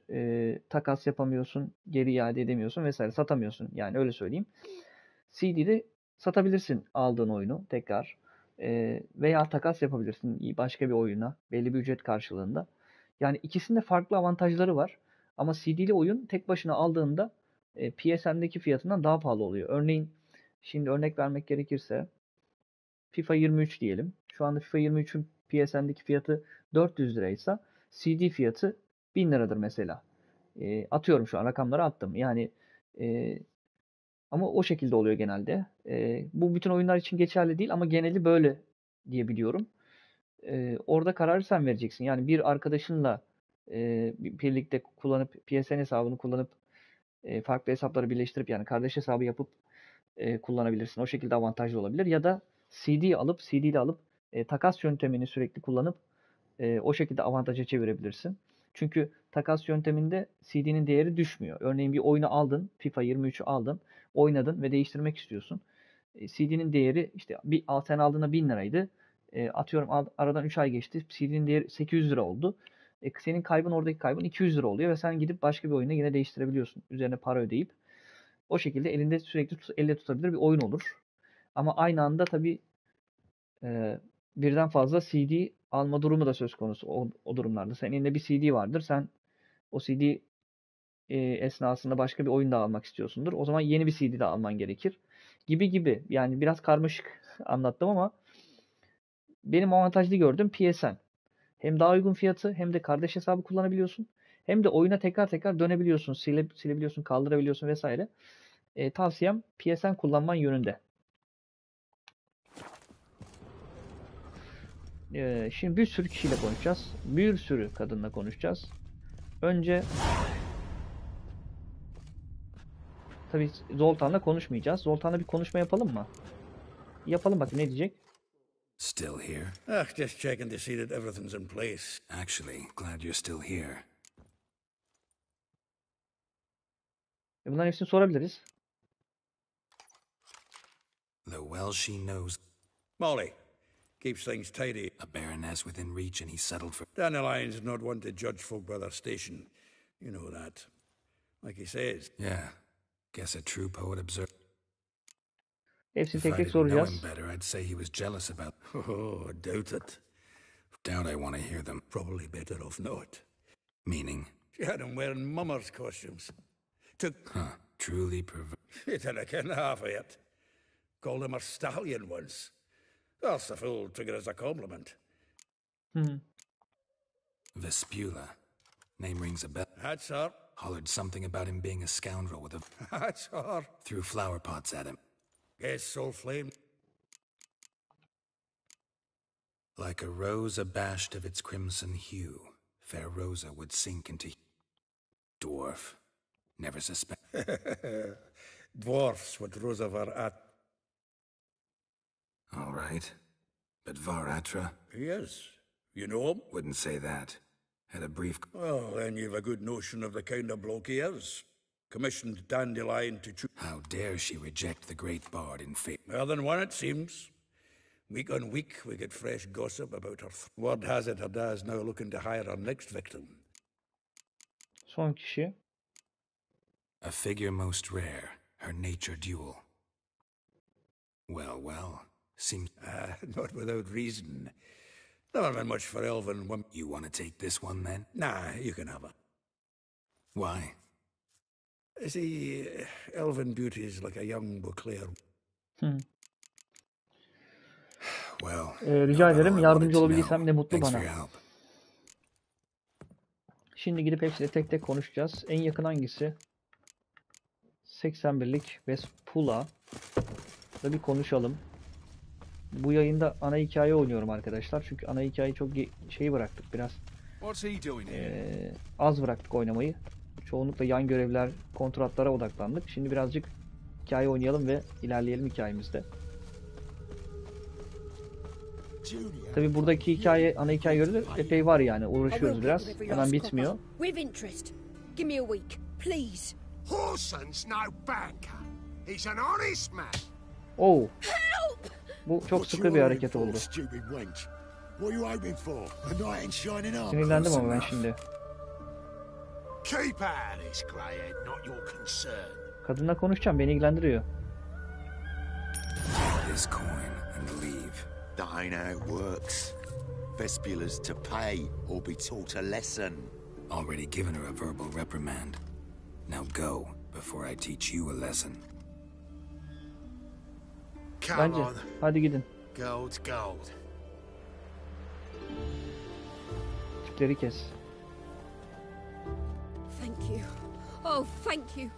takas yapamıyorsun, geri iade edemiyorsun vesaire, satamıyorsun. Yani öyle söyleyeyim. CD'de satabilirsin aldığın oyunu tekrar. Veya takas yapabilirsin başka bir oyuna belli bir ücret karşılığında. Yani ikisinde farklı avantajları var. Ama CD'li oyun tek başına aldığında PSN'deki fiyatından daha pahalı oluyor. Örneğin şimdi örnek vermek gerekirse FIFA 23 diyelim. Şu anda FIFA 23'ün PSN'deki fiyatı 400 liraysa CD fiyatı 1000 liradır mesela. Atıyorum şu an rakamları attım. Yani ama o şekilde oluyor genelde. Bu bütün oyunlar için geçerli değil ama geneli böyle diye biliyorum. Orada kararı sen vereceksin. Yani bir arkadaşınla birlikte kullanıp PSN hesabını kullanıp farklı hesapları birleştirip yani kardeş hesabı yapıp kullanabilirsin. O şekilde avantajlı olabilir. Ya da CD ile alıp takas yöntemini sürekli kullanıp o şekilde avantaja çevirebilirsin. Çünkü takas yönteminde CD'nin değeri düşmüyor. Örneğin bir oyunu aldın, FIFA 23'ü aldın, oynadın ve değiştirmek istiyorsun. CD'nin değeri işte sen aldığında 1000 liraydı. Atıyorum aradan 3 ay geçti. CD'nin değeri 800 lira oldu. Senin kaybın oradaki kaybın 200 lira oluyor ve sen gidip başka bir oyuna yine değiştirebiliyorsun. Üzerine para ödeyip. O şekilde elinde sürekli elle tutabilir bir oyun olur. Ama aynı anda tabii birden fazla CD alma durumu da söz konusu o durumlarda. Senin elinde bir CD vardır. Sen o CD esnasında başka bir oyun da almak istiyorsundur. O zaman yeni bir CD de alman gerekir. Gibi gibi. Yani biraz karmaşık anlattım ama benim avantajlı gördüğüm PSN. Hem daha uygun fiyatı hem de kardeş hesabı kullanabiliyorsun. Hem de oyuna tekrar tekrar dönebiliyorsun. Silebiliyorsun, kaldırabiliyorsun vesaire. Tavsiyem PSN kullanman yönünde. Şimdi bir sürü kişiyle konuşacağız. Bir sürü kadınla konuşacağız. Önce tabii Zoltan'la konuşmayacağız. Zoltan'la bir konuşma yapalım mı? Yapalım bakayım ne diyecek? Still here? Just checking to see that everything's in place. Actually, glad you're still here. Bunların hepsini sorabiliriz. Though well she knows Molly keeps things tidy. a baroness within reach and he settled for... Dandelion's not one to judge folk by their station. You know that. Like he says. Yeah, guess a true poet observed... Hepsini If tek I tek didn't know him soracağız. better, I'd say he was jealous about... Oh, I doubt it. Doubt I want to hear them. Probably better off not. Meaning? She had him wearing mummers' costumes. Took... Huh, truly perverse. He didn't ken half of it. Called him a stallion once. That's the fool took it as a compliment. Vespula. Name rings a bell. That's her. Hollered something about him being a scoundrel with a... That's her. Threw flower pots at him. Guess so flame. Like a rose abashed of its crimson hue, fair Rosa would sink into... Dwarf. Never suspect... Dwarfs what Rosa var at. All right. But Varatra? Yes. You know him? Wouldn't say that. Had a brief... Well, then you've a good notion of the kind of bloke he is. Commissioned Dandelion to choose... How dare she reject the great bard in fate? Well, then one it seems. Week on week, we get fresh gossip about her. Word has it her dad is now looking to hire her next victim. Son kişi. A figure most rare, her nature dual. Well, seems... Not without reason. Never been much for elven women. You want to take this one, then? Nah, you can have it. Why? See, elven beauty is like a young Beauclair. Well, Rica ederim, yardımcı olabildiysem ne mutlu thanks for bana. your help. Şimdi gidip hepsiyle tek tek konuşacağız. En yakın hangisi? 81'lik Vespula. Da bir konuşalım. Bu yayında ana hikaye oynuyorum arkadaşlar. Çünkü ana hikayeyi çok şeyi bıraktık biraz. Az bıraktık oynamayı. Çoğunlukla yan görevler, kontratlara odaklandık. Şimdi birazcık hikaye oynayalım ve ilerleyelim hikayemizde. Tabi buradaki hikaye, ana hikaye göre de epey var yani. Uğraşıyoruz biraz. Hemen bitmiyor. With interest. Give me a week, please. Horson's no banker. He's an honest man. Oh. Bu çok sıkı bir hareket oldu. Sinirlendim ama ben şimdi. Kadınla konuşacağım, beni ilgilendiriyor. This coin and leave. That ain't how it works. Vespula's to pay or be taught a lesson. Already given her a verbal reprimand. Now go before I teach you a lesson. Bence. Hadi gidin. Gold's gold. Tipleri kes. Thank you. Oh, thank you.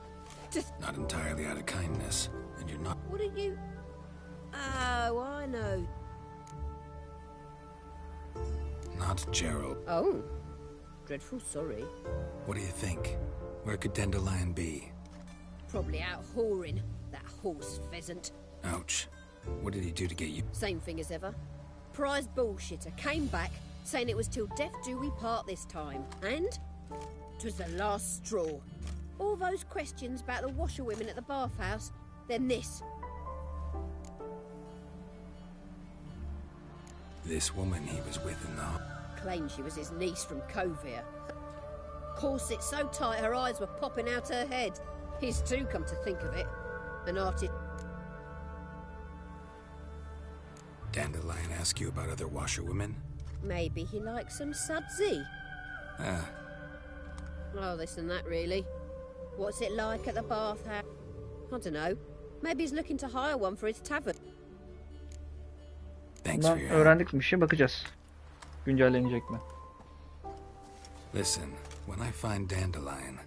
Not entirely out of kindness, and you're not... What are you... Oh, I know. Not Gerald. Oh. Dreadful sorry. What do you think? Where could Dandelion be? Probably out whoring, that horse pheasant. Ouch. What did he do to get you? Same thing as ever. Prize bullshitter came back, saying it was till death do we part this time. And 'twas the last straw. All those questions about the washerwomen at the bathhouse, then this. This woman he was with in the... Claimed she was his niece from Kovir. Corset so tight her eyes were popping out her head. His too, come to think of it. An artist... Dandelion ask you about other washerwomen? Maybe he likes some sudsy. Oh, this and that, really. What's it like at the bathhouse? I don't know. Maybe he's looking to hire one for his tavern. Bundan öğrendik bir şey, bakacağız. Güncellenecek mi? Listen, when I find Dandelion,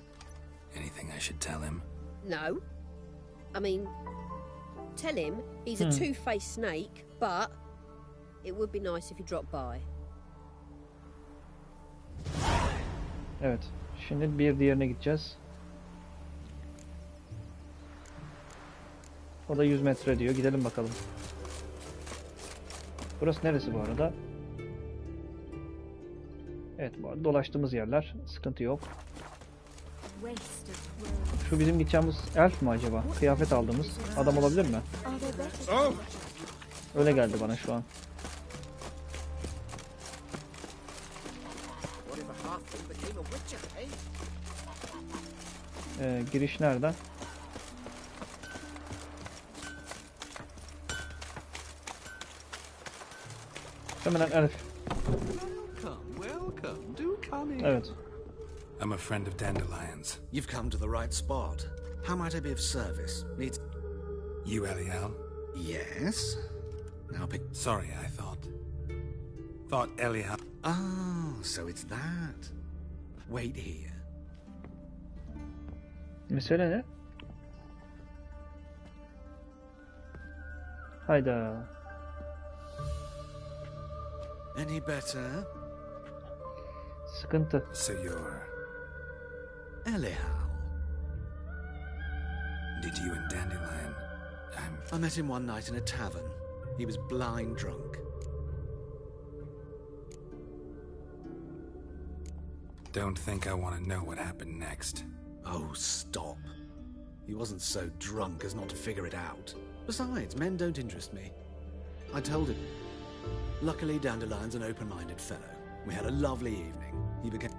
anything I should tell him? No. I mean, tell him he's a two-faced snake, but it would be nice if he dropped by. Evet. Şimdi bir diğerine gideceğiz. O da 100 metre diyor. Gidelim bakalım. Burası neresi bu arada? Evet, bu arada dolaştığımız yerler. Sıkıntı yok. Şu bizim gideceğimiz elf mi acaba? Kıyafet aldığımız adam olabilir mi? Öyle geldi bana şu an. Giriş nereden? Hemen elf. Welcome. Do come in. Evet. I'm a friend of Dandelion's. You've come to the right spot. How might I be of service? Needs... You, Alleyoo? Yes? Now pick. Sorry, I thought Ellie had. Ah, so it's that. Wait here. Mesele ne? Hayda. Any better? Sıkıntı. So you're... Alleyoo. Did you and Dandelion... I met him one night in a tavern. He was blind drunk. Don't think I want to know what happened next. Oh, stop. He wasn't so drunk as not to figure it out. Besides, men don't interest me. I told him. Luckily, Dandelion's an open-minded fellow. We had a lovely evening. He became...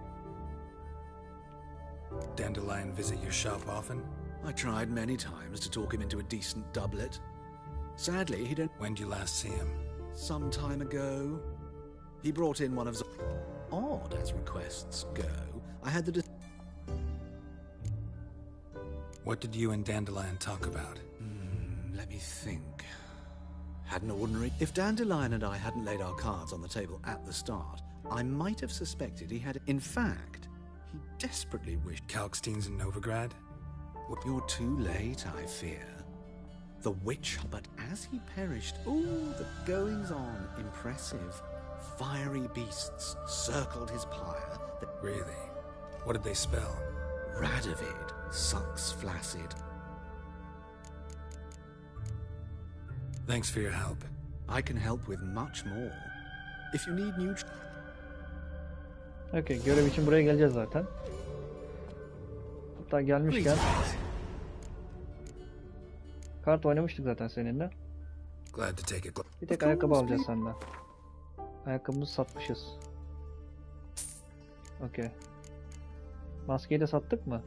Dandelion visit your shop often? I tried many times to talk him into a decent doublet. Sadly, he didn't... When did you last see him? Some time ago. He brought in one of the... Odd as requests go. I had the... What did you and Dandelion talk about? Let me think. Had an ordinary... If Dandelion and I hadn't laid our cards on the table at the start, I might have suspected he had... In fact, he desperately wished... Kalkstein's in Novigrad? You're too late, I fear. The witch... But as he perished... Ooh, the goings-on. Impressive. Fiery beasts circled his pyre. Really? What did they spell? Radovid, sucks flaccid. Thanks for your help. I can help with much more. If you need new... Okay, görev için buraya geleceğiz zaten. Hatta gelmişken... Kart oynamıştık zaten seninle. Glad to take a Bir tek ayakkabı alacağız senden. Ayakkabımızı satmışız. Okay. Maskeyi de sattık mı?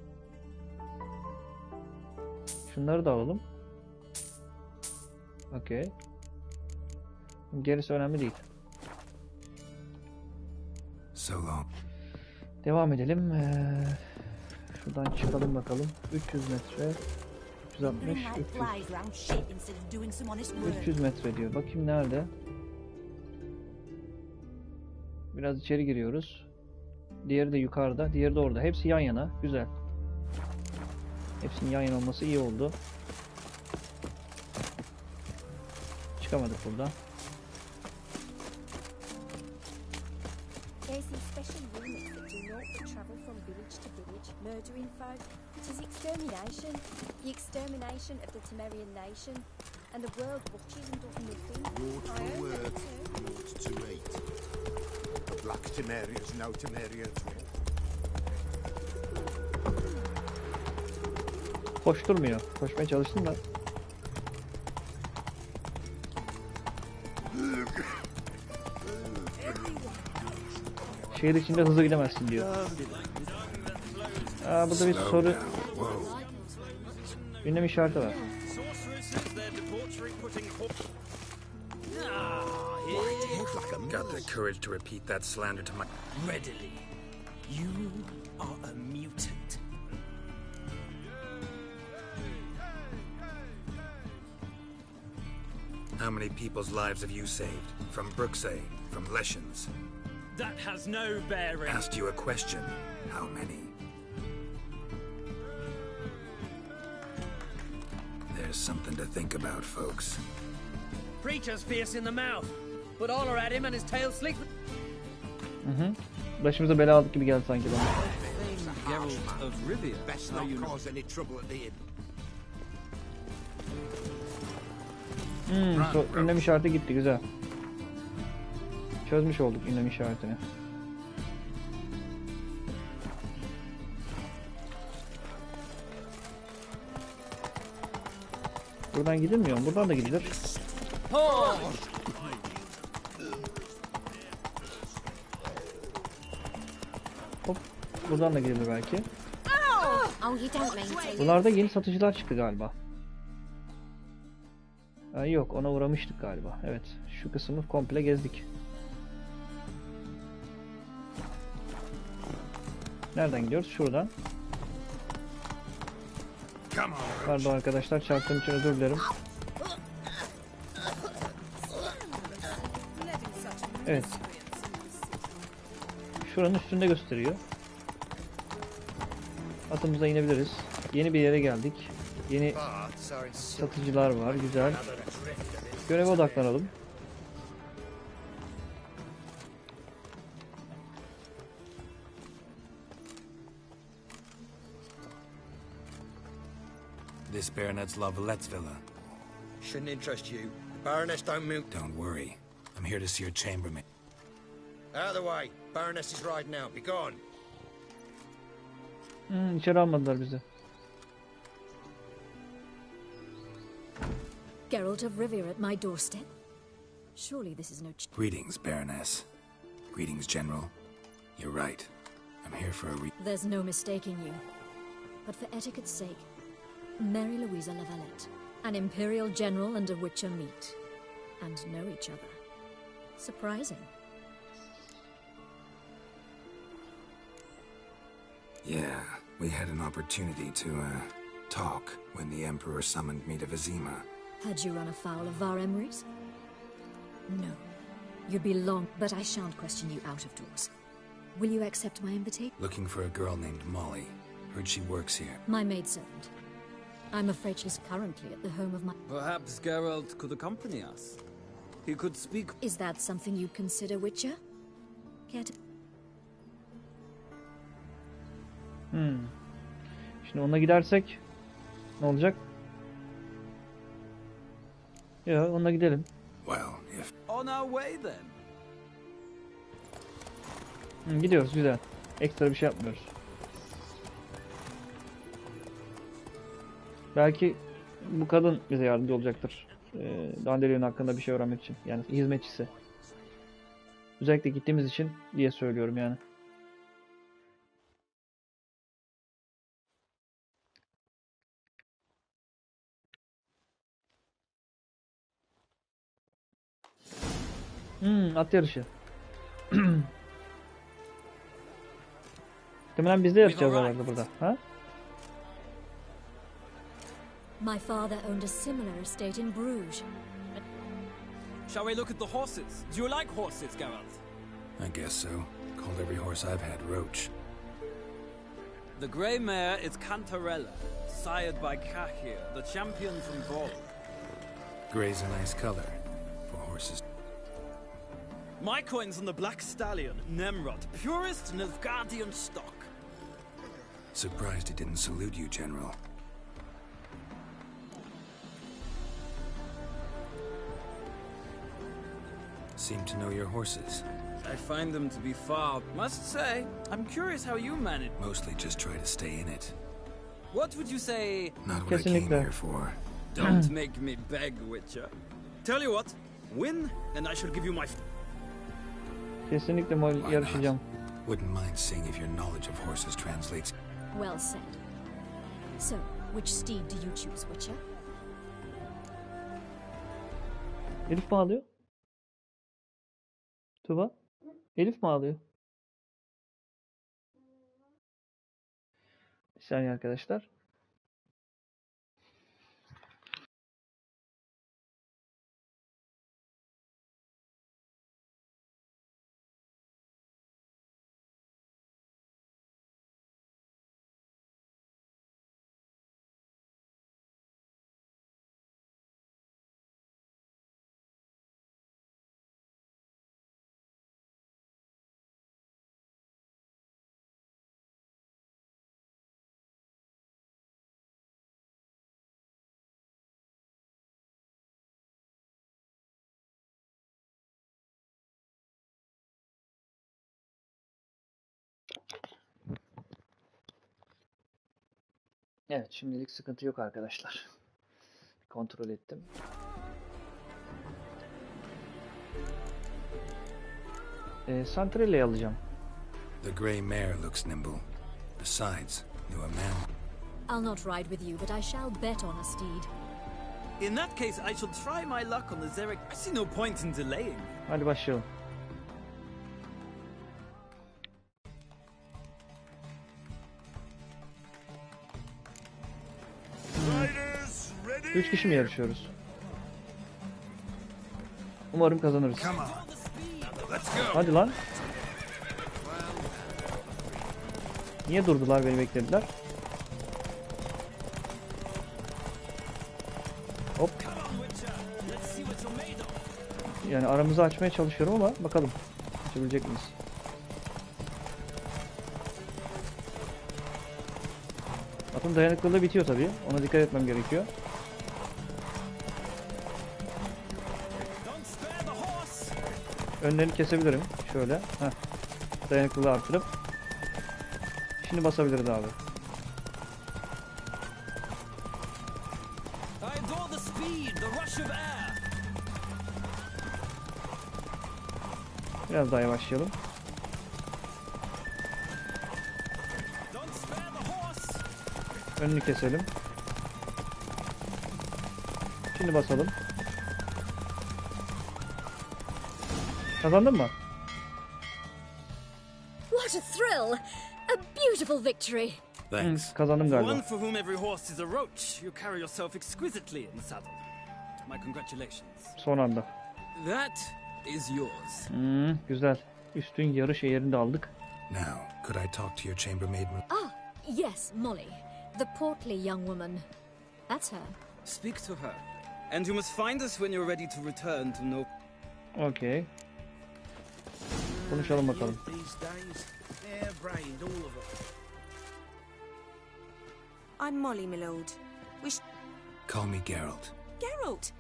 Şunları da alalım. Okay. Gerisi önemli değil. So long. Devam edelim. Şuradan çıkalım bakalım. 300 metre. 360, 300 metre diyor. Bakayım nerede? Biraz içeri giriyoruz. Diğeri de yukarıda. Diğeri de orada. Hepsi yan yana. Güzel. Hepsinin yan yana olması iyi oldu. Çıkamadık buradan. There's these special units that do not travel from village to village, murdering folk. It is extermination. The extermination of the Temerian nation. And the world watches and does nothing. Word for word, not to eat. Black Temerians, no Temerians. Koşturmuyor. Koşmaya çalıştım da. Şehir içinde hızlı gidemezsin diyor. Aa, burada bir soru. Ünlem işareti var. Got the courage to repeat that slander to my... Readily. You are a mutant. How many people's lives have you saved? From Bruxay, from Leshens? That has no bearing. Asked you a question. How many? There's something to think about, folks. Preacher's fierce in the mouth, but all are at him and his tail slick. Başımıza bela aldık gibi geldi sanki bana. Geralt of Rivia. Best not cause any trouble at the inn. Ünlem işareti gitti, güzel. Çözmüş olduk ünlem işaretini. Buradan gidilmiyor mu? Buradan da gidilir. Hop. Buradan da gidilir belki. Bunlarda yeni satıcılar çıktı galiba. Yok, ona uğramıştık galiba. Evet, şu kısmı komple gezdik. Nereden gidiyoruz? Şuradan. Pardon arkadaşlar, çarptığım için özür dilerim. Evet. Şuranın üstünde gösteriyor. Atımıza inebiliriz. Yeni bir yere geldik. Yeni satıcılar var. Güzel. Göreve odaklanalım. This Baronet's Lavallette's villa. Shouldn't interest you. Baroness don't move. Don't worry. I'm here to see your chambermaid. Out of the way. Baroness is riding out. Be gone. İçeri almadılar bizi. Geralt of Rivia at my doorstep? Surely this is no... Greetings, Baroness. Greetings, General. You're right. I'm here for a There's no mistaking you. But for etiquette's sake, Mary Louisa Lavalette, an Imperial General and a Witcher meet, and know each other. Surprising. Yeah, we had an opportunity to, talk when the Emperor summoned me to Vizima. Had you run afoul of Var Emrys? No. You'd be long, but I shan't question you out of doors. Will you accept my invitation? Looking for a girl named Molly. Heard she works here. My maidservant. I'm afraid she's currently at the home of my... Perhaps Geralt could accompany us. He could speak... Is that something you'd consider, Witcher? Care to... Şimdi ona gidersek ne olacak? Ya onunla gidelim. Well, if... On our way then. Gidiyoruz, güzel. Ekstra bir şey yapmıyoruz. Belki bu kadın bize yardımcı olacaktır. Dandelion'un hakkında bir şey öğrenmek için. Yani hizmetçisi. Özellikle gittiğimiz için diye söylüyorum yani. At yarışı. Muhtemelen biz de yapacağız herhalde burada. Ha? My father owned a similar estate in Bruges. Shall we look at the horses? Do you like horses, Geralt? I guess so. Called every horse I've had Roach. The grey mare is Cantarella, sired by Cahir, the champion from Vol. Gray's a nice color for horses. My coin's on the black stallion, Nemrod, purest Nilfgaardian stock. Surprised he didn't salute you, General. Seem to know your horses. I find them to be far. Must say, I'm curious how you manage. Mostly just try to stay in it. What would you say? Not what I came here for. Don't make me beg, Witcher. Tell you what, win, and I shall give you my... Kesinlikle yarışacağım. Wouldn't mind seeing if your knowledge of horses translates. Well said. So, which steed do you choose, Witcher? Elif mi ağlıyor? Tuba? Elif mi ağlıyor? Bir saniye arkadaşlar. Evet, şimdilik sıkıntı yok arkadaşlar. Kontrol ettim. Santrelle'yi alacağım. The grey mare looks nimble. Besides, knew a man. I'll not ride with you, but I shall bet on a steed. In that case, I shall try my luck on the Zerek. I see no point in delaying. Hadi başlayalım. Üç kişi mi yarışıyoruz? Umarım kazanırız. Hadi lan. Niye durdular, beni beklediler? Hop. Yani aramızı açmaya çalışıyorum ama bakalım açabilecek miyiz? Atın dayanıklılığı bitiyor tabii. Ona dikkat etmem gerekiyor. Önlerini kesebilirim. Şöyle. Heh. Dayanıklılığı artırıp. Şimdi basabiliriz abi. Biraz daha yavaşlayalım. Önünü keselim. Şimdi basalım. Kazandın mı? What a thrill! A beautiful victory. Thanks. Kazandım galiba. One for whom every horse is a roach, you carry yourself exquisitely in saddle. My congratulations. Son anda. That is yours. Güzel. Üstün yarış eğerini de aldık. Now, could I talk to your chambermaid? Ah, yes, Molly. The portly young woman. That's her. Speak to her. And you must find us when you're ready to return to no... Okay. Konuşalım bakalım. I'm Molly, my lord. Call me Geralt. Geralt!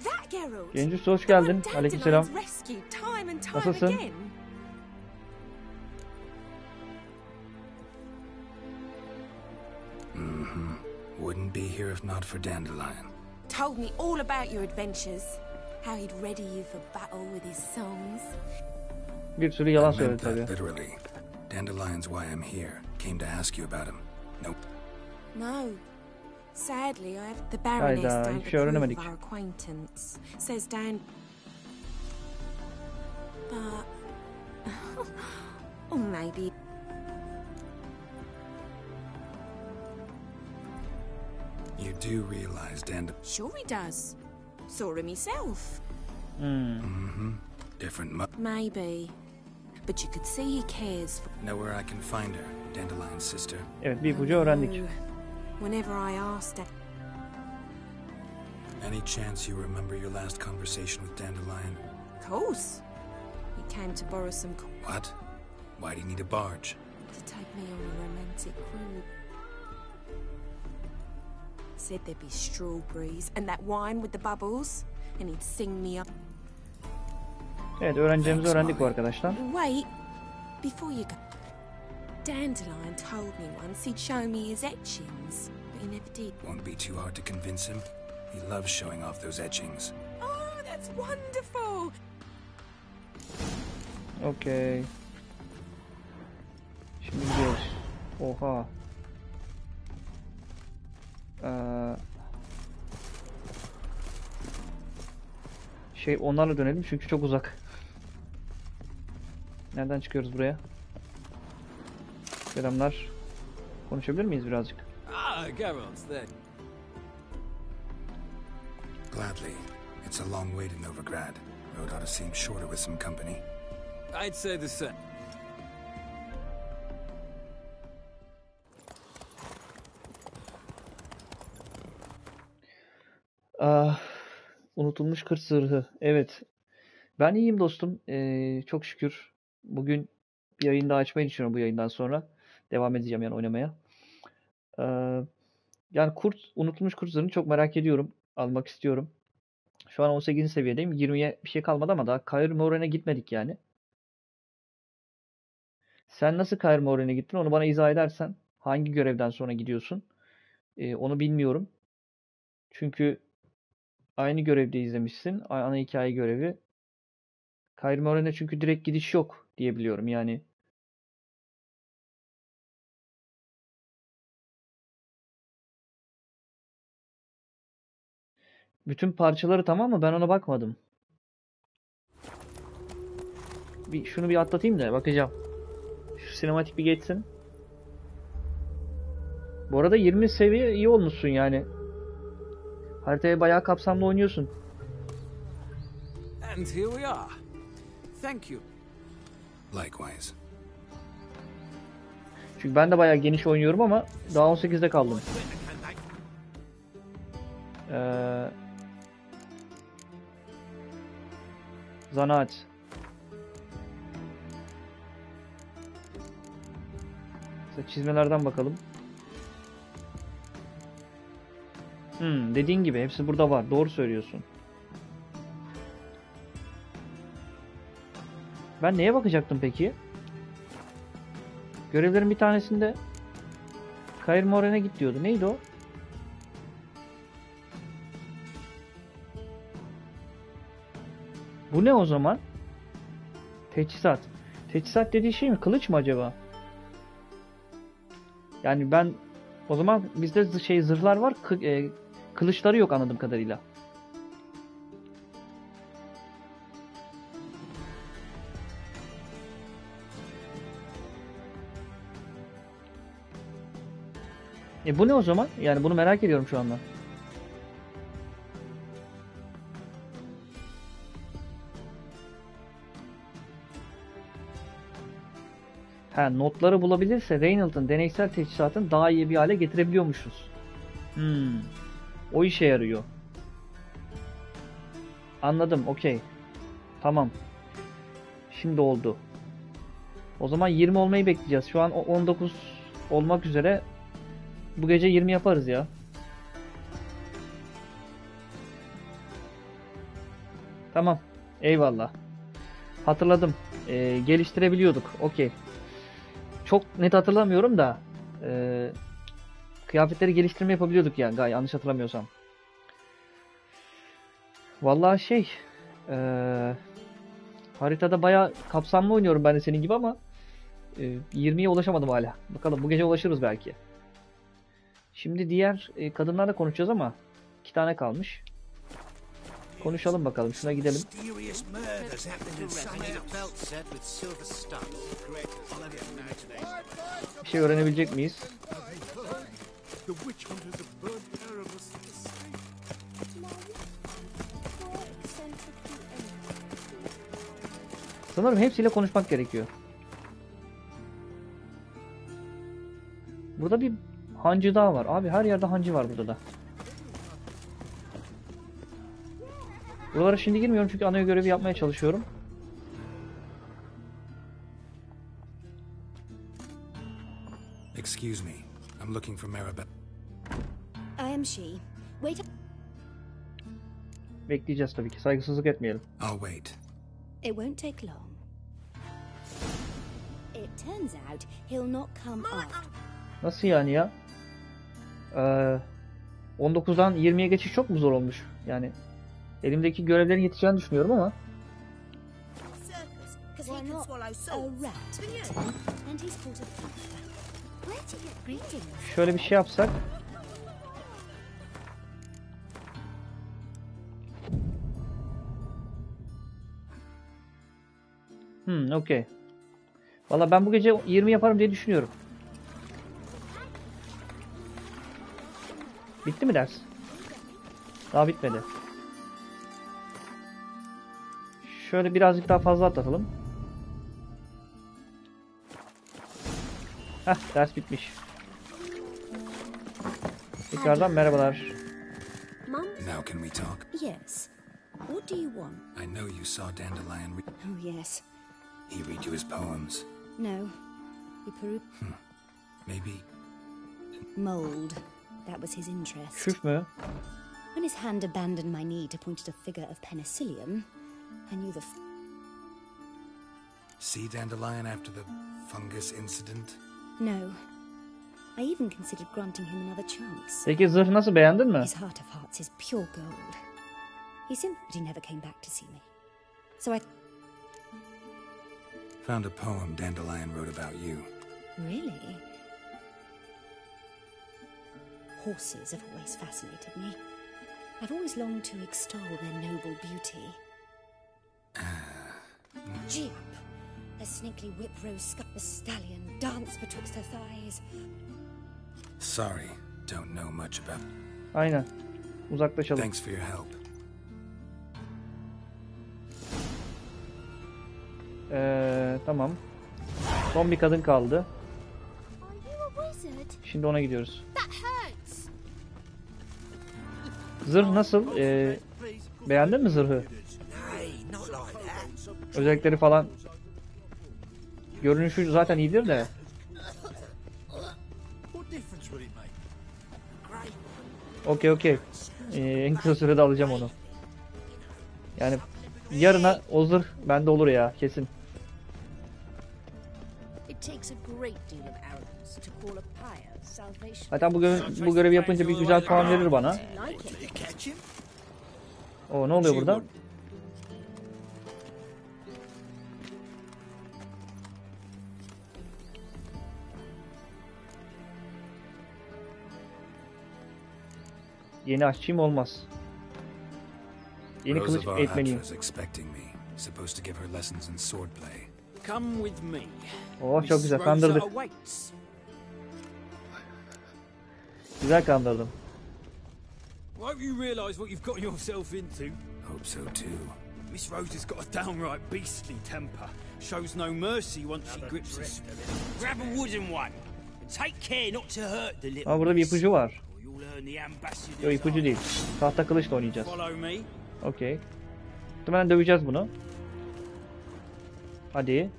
That Geralt! Genç hoş geldin. Aleykümselam. Nasılsın? Wouldn't be here if not for Dandelion. Told me all about your adventures. How he'd ready you for battle with his songs. Bir sürü yalan I meant söyledi that tabii. literally. Dandelion's why I'm here. Came to ask you about him. Nope. No. Sadly, I have the Baroness Hayda, don't hiçbir şey approve öğrenemedik. of our acquaintance. Says Dan... But... or maybe... You do realize Sure he does. Saw him himself. Different Maybe. But you could see he cares for... Know where I can find her, Dandelion's sister. Evet, bir ipucu öğrendik. Whenever I asked her... Any chance you remember your last conversation with Dandelion? Of course. He came to borrow some... What? Why do you need a barge? To take me on a romantic cruise. Said there'd be strawberries and that wine with the bubbles, and he'd sing me up. Evet, öğreneceğimizi öğrendik bu arkadaşlar. Wait, before you go. Dandelion told me once he'd show me his etchings, but he never did. Won't be too hard to convince him. He loves showing off those etchings. Oh, that's wonderful! Okay. Şimdi gidiyoruz. Oha. Onlarla dönelim çünkü çok uzak. Nereden çıkıyoruz buraya? Selamlar. Konuşabilir miyiz birazcık? Ah, Geralt, there. Gladly. It's a long way to Novigrad. Road ought to seem shorter with some company. I'd say the same. Unutulmuş kır zırhı. Evet. Ben iyiyim dostum. Çok şükür. Bugün bir yayın daha açmayı düşünüyorum bu yayından sonra. Devam edeceğim yani oynamaya. Yani unutulmuş kurt zırhını çok merak ediyorum. Almak istiyorum. Şu an 18. seviyedeyim. 20'ye bir şey kalmadı ama daha Kair Moren'e gitmedik yani. Sen nasıl Kair Moren'e gittin? Onu bana izah edersen. Hangi görevden sonra gidiyorsun? Onu bilmiyorum. Çünkü aynı görevde izlemişsin. Ana hikaye görevi. Kair Moren'e çünkü direkt gidiş yok diye biliyorum yani. Bütün parçaları tamam mı? Ben ona bakmadım. Şunu bir atlatayım da bakacağım. Şu sinematik bir geçsin. Bu arada 20 seviye iyi olmuşsun yani. Haritaya bayağı kapsamlı oynuyorsun. And here we are. thank you. Likewise. Çünkü ben de bayağı geniş oynuyorum ama daha 18'de kaldım. Zanaat. Mesela çizmelerden bakalım. Dediğin gibi hepsi burada var. Doğru söylüyorsun. Ben neye bakacaktım peki? Görevlerin bir tanesinde Kair Moren'e git diyordu. Neydi o? Bu ne o zaman? Teçhizat. Teçhizat dediği şey mi? Kılıç mı acaba? Yani ben o zaman bizde zırhlar var. Kılıçları yok anladığım kadarıyla. Bu ne o zaman? Yani bunu merak ediyorum şu anda. Notları bulabilirse Reynolds'ın deneysel teçhizatını daha iyi bir hale getirebiliyormuşuz. O işe yarıyor. Anladım, okey. Tamam. Şimdi oldu. O zaman 20 olmayı bekleyeceğiz. Şu an 19 olmak üzere. Bu gece 20 yaparız ya. Tamam. Eyvallah. Hatırladım. Geliştirebiliyorduk. Okey. Çok net hatırlamıyorum da kıyafetleri geliştirme yapabiliyorduk yani. Yanlış hatırlamıyorsam. Vallahi haritada bayağı kapsamlı oynuyorum ben de senin gibi ama 20'ye ulaşamadım hala. Bakalım bu gece ulaşırız belki. Şimdi diğer kadınlarla konuşacağız ama 2 tane kalmış. Konuşalım bakalım. Şuna gidelim. Bir şey öğrenebilecek miyiz? Sanırım hepsiyle konuşmak gerekiyor. Burada bir hancı daha var. Abi her yerde hancı var burada da. Buralara şimdi girmiyorum çünkü ana görevi yapmaya çalışıyorum. Excuse me. I'm looking for Maribel. I am she. Wait. Bekleyeceğiz tabii ki. Saygısızlık etmeyelim. I'll wait. It won't take long. It turns out he'll not come after. Nasıl yani ya? 19'dan 20'ye geçiş çok mu zor olmuş? Yani elimdeki görevlerin yetişeceğini düşünüyorum ama. Şöyle bir şey yapsak. Okey. Valla ben bu gece 20 yaparım diye düşünüyorum. Bitti mi ders? Daha bitmedi. Şöyle birazcık daha fazla atlatalım. Ders bitmiş. Tekrardan merhabalar. Now can we talk? Yes. What do you want? I know you saw Dandelion. Oh yes. He read you his poems. No. We peru. Maybe. Mold. That was his interest. Küf mü? When his hand abandoned my knee to point at a figure of penicillium, I knew the. See Dandelion after the fungus incident? No. I even considered granting him another chance. Peki zırh nasıl, beğendin mi? His heart of hearts is pure gold. He simply never came back to see me. So I. Found a poem Dandelion wrote about you. Really? Horses have always fascinated me. I've always longed to extol their noble beauty. Gee up! A snaky whip rose a stallion dance betwixt her thighs. Sorry, don't know much about. Aynen. Uzaklaşalım. Thanks for your help. Tamam. Son bir kadın kaldı. Are you a wizard? Şimdi ona gidiyoruz. That hurts. Zırh nasıl? Beğendin mi zırhı? Özellikleri falan. Görünüşü zaten iyidir de. Okey. En kısa sürede alacağım onu. Yani yarına o zırh bende olur ya kesin. Zaten bu görevi yapınca bir güzel puan verir bana. O ne oluyor burada? Yeni aşçıyım olmaz. Yeni kılıç eğitmeniyim. Oh çok güzel kandırdık. Güzel kandırdım. Won't you realise what you've gotten yourself into? Hope so too. Miss Rosie's got a downright beastly temper. Shows no mercy once she grips a stick. Grab a wooden one. Take care not to hurt the little. Aa, burada bir ipucu var. You'll earn the ambassador's Yok ipucu değil. Tahta kılıçla oynayacağız. Follow me. Okey. Muhtemelen döveceğiz bunu. Hadi.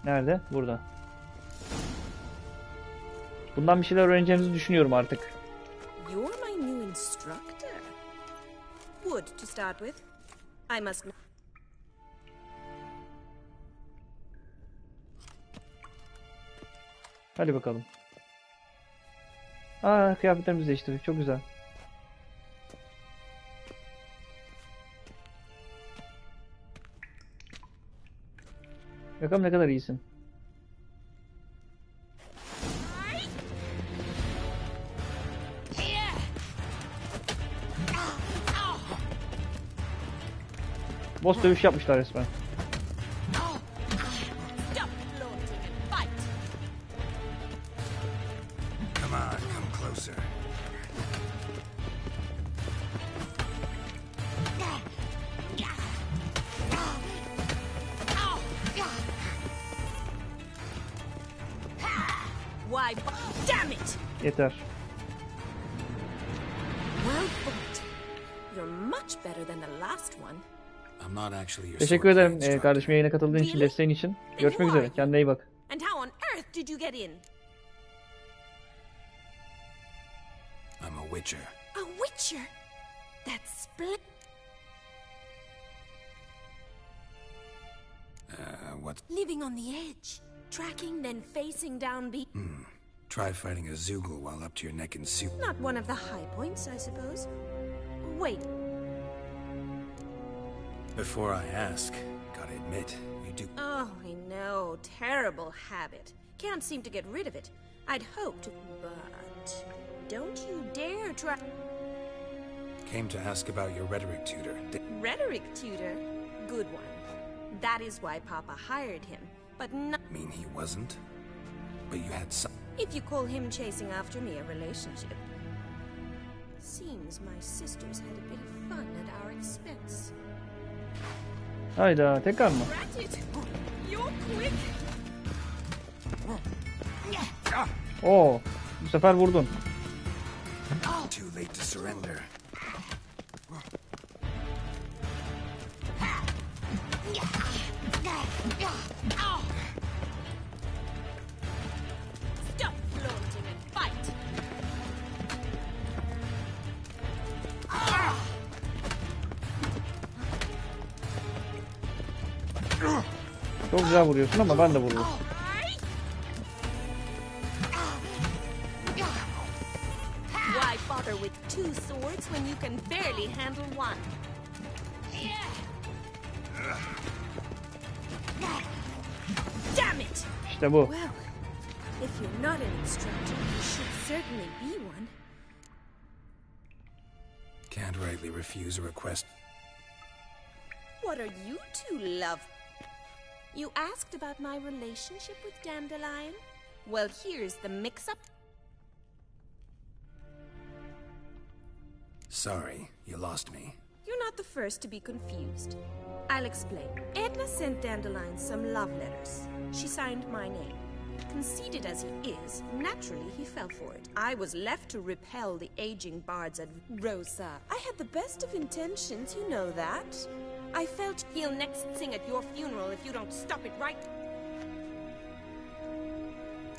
Nerede? Burada. Bundan bir şeyler öğreneceğimizi düşünüyorum artık. You're my new instructor. Wood to start with. I must. Hadi bakalım. Aa, kıyafetlerimizi değiştirdik. Çok güzel. Bakalım ne kadar iyisin. Boss dövüş yapmışlar resmen. Come on, come closer. Why, damn it! Yeter. Well fought. You're much better than the last one. I'm not actually your Teşekkür sword ederim instructor. kardeşim yayına katıldığın için, desteğin için. Görüşmek üzere. Kendine iyi bak. And how on earth did you get in? I'm a witcher. A witcher? That's split. What? Living on the edge. Tracking, then facing down Try fighting a Zoogle while up to your neck in soup. Not one of the high points, I suppose. Wait. Before I ask, gotta admit, you do. Oh, I know. Terrible habit. Can't seem to get rid of it. I'd hoped to, but don't you dare try. Came to ask about your rhetoric tutor. Rhetoric tutor? Good one. That is why Papa hired him, but not. Mean he wasn't? But you had some. If you call him chasing after me a relationship. Seems my sisters had a bit of fun at our expense. Hayda, tekrar mı? You're quick. Oo, bu sefer vurdun. Too late to surrender. Stop flaunting and fight. Çok güzel vuruyorsun ama ben de vururum. Why bother with two swords when you can barely handle one? Damn it! İşte bu. Well, if you're not an instructor, you should certainly be one. Can't rightly refuse a request. What are you two love? You asked about my relationship with Dandelion? Well, here's the mix-up. Sorry, you lost me. You're not the first to be confused. I'll explain. Edna sent Dandelion some love letters. She signed my name. Conceited as he is, naturally he fell for it. I was left to repel the aging bards at Rosa. I had the best of intentions, you know that. I felt he'll next sing at your funeral if you don't stop it right.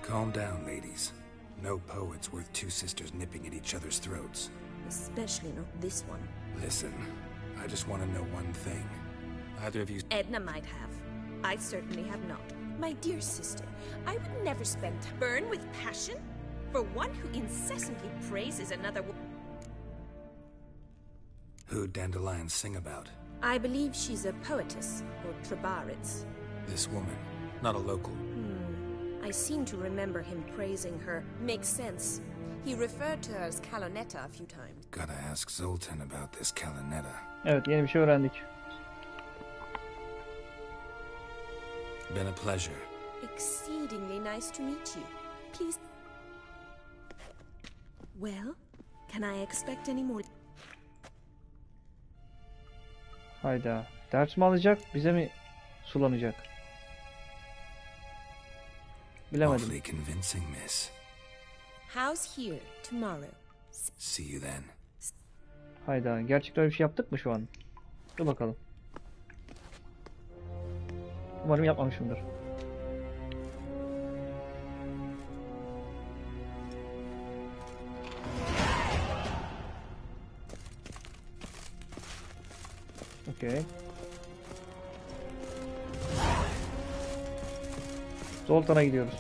Calm down, ladies. No poet's worth two sisters nipping at each other's throats. Especially not this one. Listen, I just want to know one thing. Either of you... Edna might have. I certainly have not. My dear sister, I would never spend burn with passion for one who incessantly praises another woman. Who'd Dandelion sing about? I believe she's a poetess, or Trebaritz. This woman, not a local. I seem to remember him praising her. Makes sense. He referred to her as Calonetta a few times. Gotta ask Zoltan about this Calonetta. Evet, yeni bir şey öğrendik. Been a pleasure. Exceedingly nice to meet you. Please. Well, can I expect any more? Hayda. Ders mi alacak, bize mi sulanacak? Bilemedim. Awfully convincing, miss. How's here tomorrow? See you then. Hayda. Gerçekten öyle bir şey yaptık mı şu an? Dur bakalım. Umarım yapmamışımdır. Okey. Zoltan'a gidiyoruz.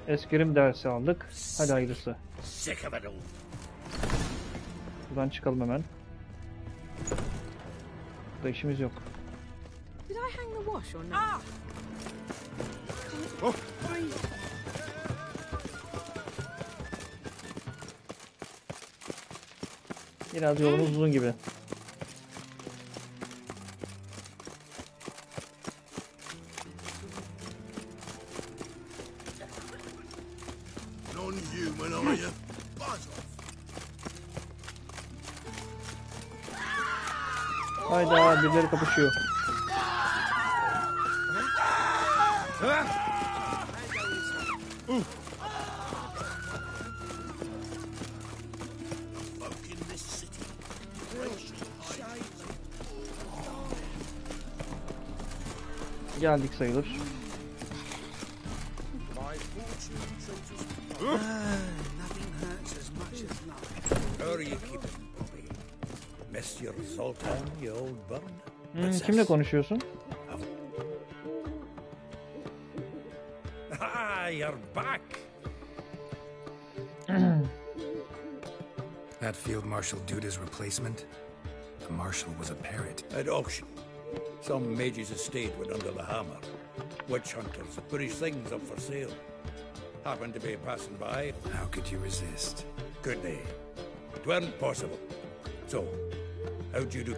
Eskrim dersi aldık. Hadi hayırlısı. Buradan çıkalım hemen. Burada işimiz yok. Did I hang the wash or not? Biraz yolumuz uzun gibi. Non-human, are you? Buzz off. Hayda, birileri kapışıyor. Geldik sayılır. Nothing hurts as much as nothing. How are you keeping, Bobby? Miss your Zoltan, you old bum? Kimle konuşuyorsun? Ah, you're back. That field marshal dude's replacement? The marshal was a parrot. At auction. Some mage's estate went under the hammer. Witch hunters put his things up for sale. Happened to be passing by. How could you resist? Could they? It weren't possible. So, how'd you do?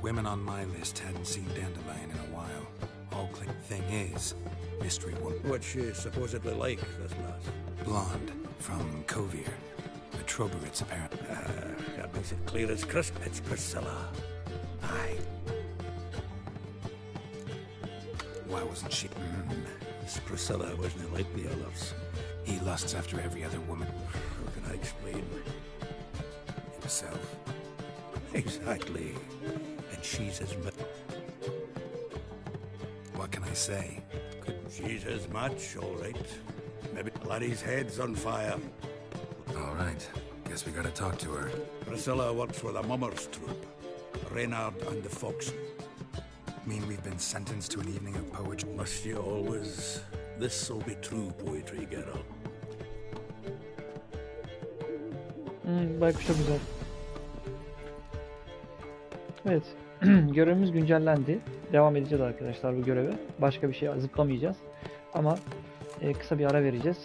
Women on my list hadn't seen Dandelion in a while. All clear. Thing is, mystery woman. What's she supposedly like, this lass? Blonde, from Kovir. A Troberitz, apparently. That makes it clear as crystal. It's Priscilla. Aye. Why wasn't she? This Priscilla wasn't like the others. He lusts after every other woman. How can I explain? Himself. Exactly. And she's his What can I say? She's his match, all right. Maybe laddie's head's on fire. All right. Guess we gotta talk to her. Priscilla works for the Mummers troupe. Reynard and the Fox. Mean we've been sentenced to an evening of poetry? Must you always? This'll be true poetry, girl. Belki çok güzel. Evet. Görevimiz güncellendi. Devam edeceğiz arkadaşlar bu göreve. Başka bir şey zıplamayacağız. Ama kısa bir ara vereceğiz.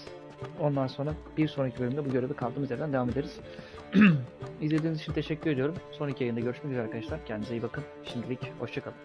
Ondan sonra bir sonraki bölümde bu görevi kaldığımız yerden devam ederiz. İzlediğiniz için teşekkür ediyorum. Sonraki yayında görüşmek üzere arkadaşlar. Kendinize iyi bakın. Şimdilik hoşça kalın.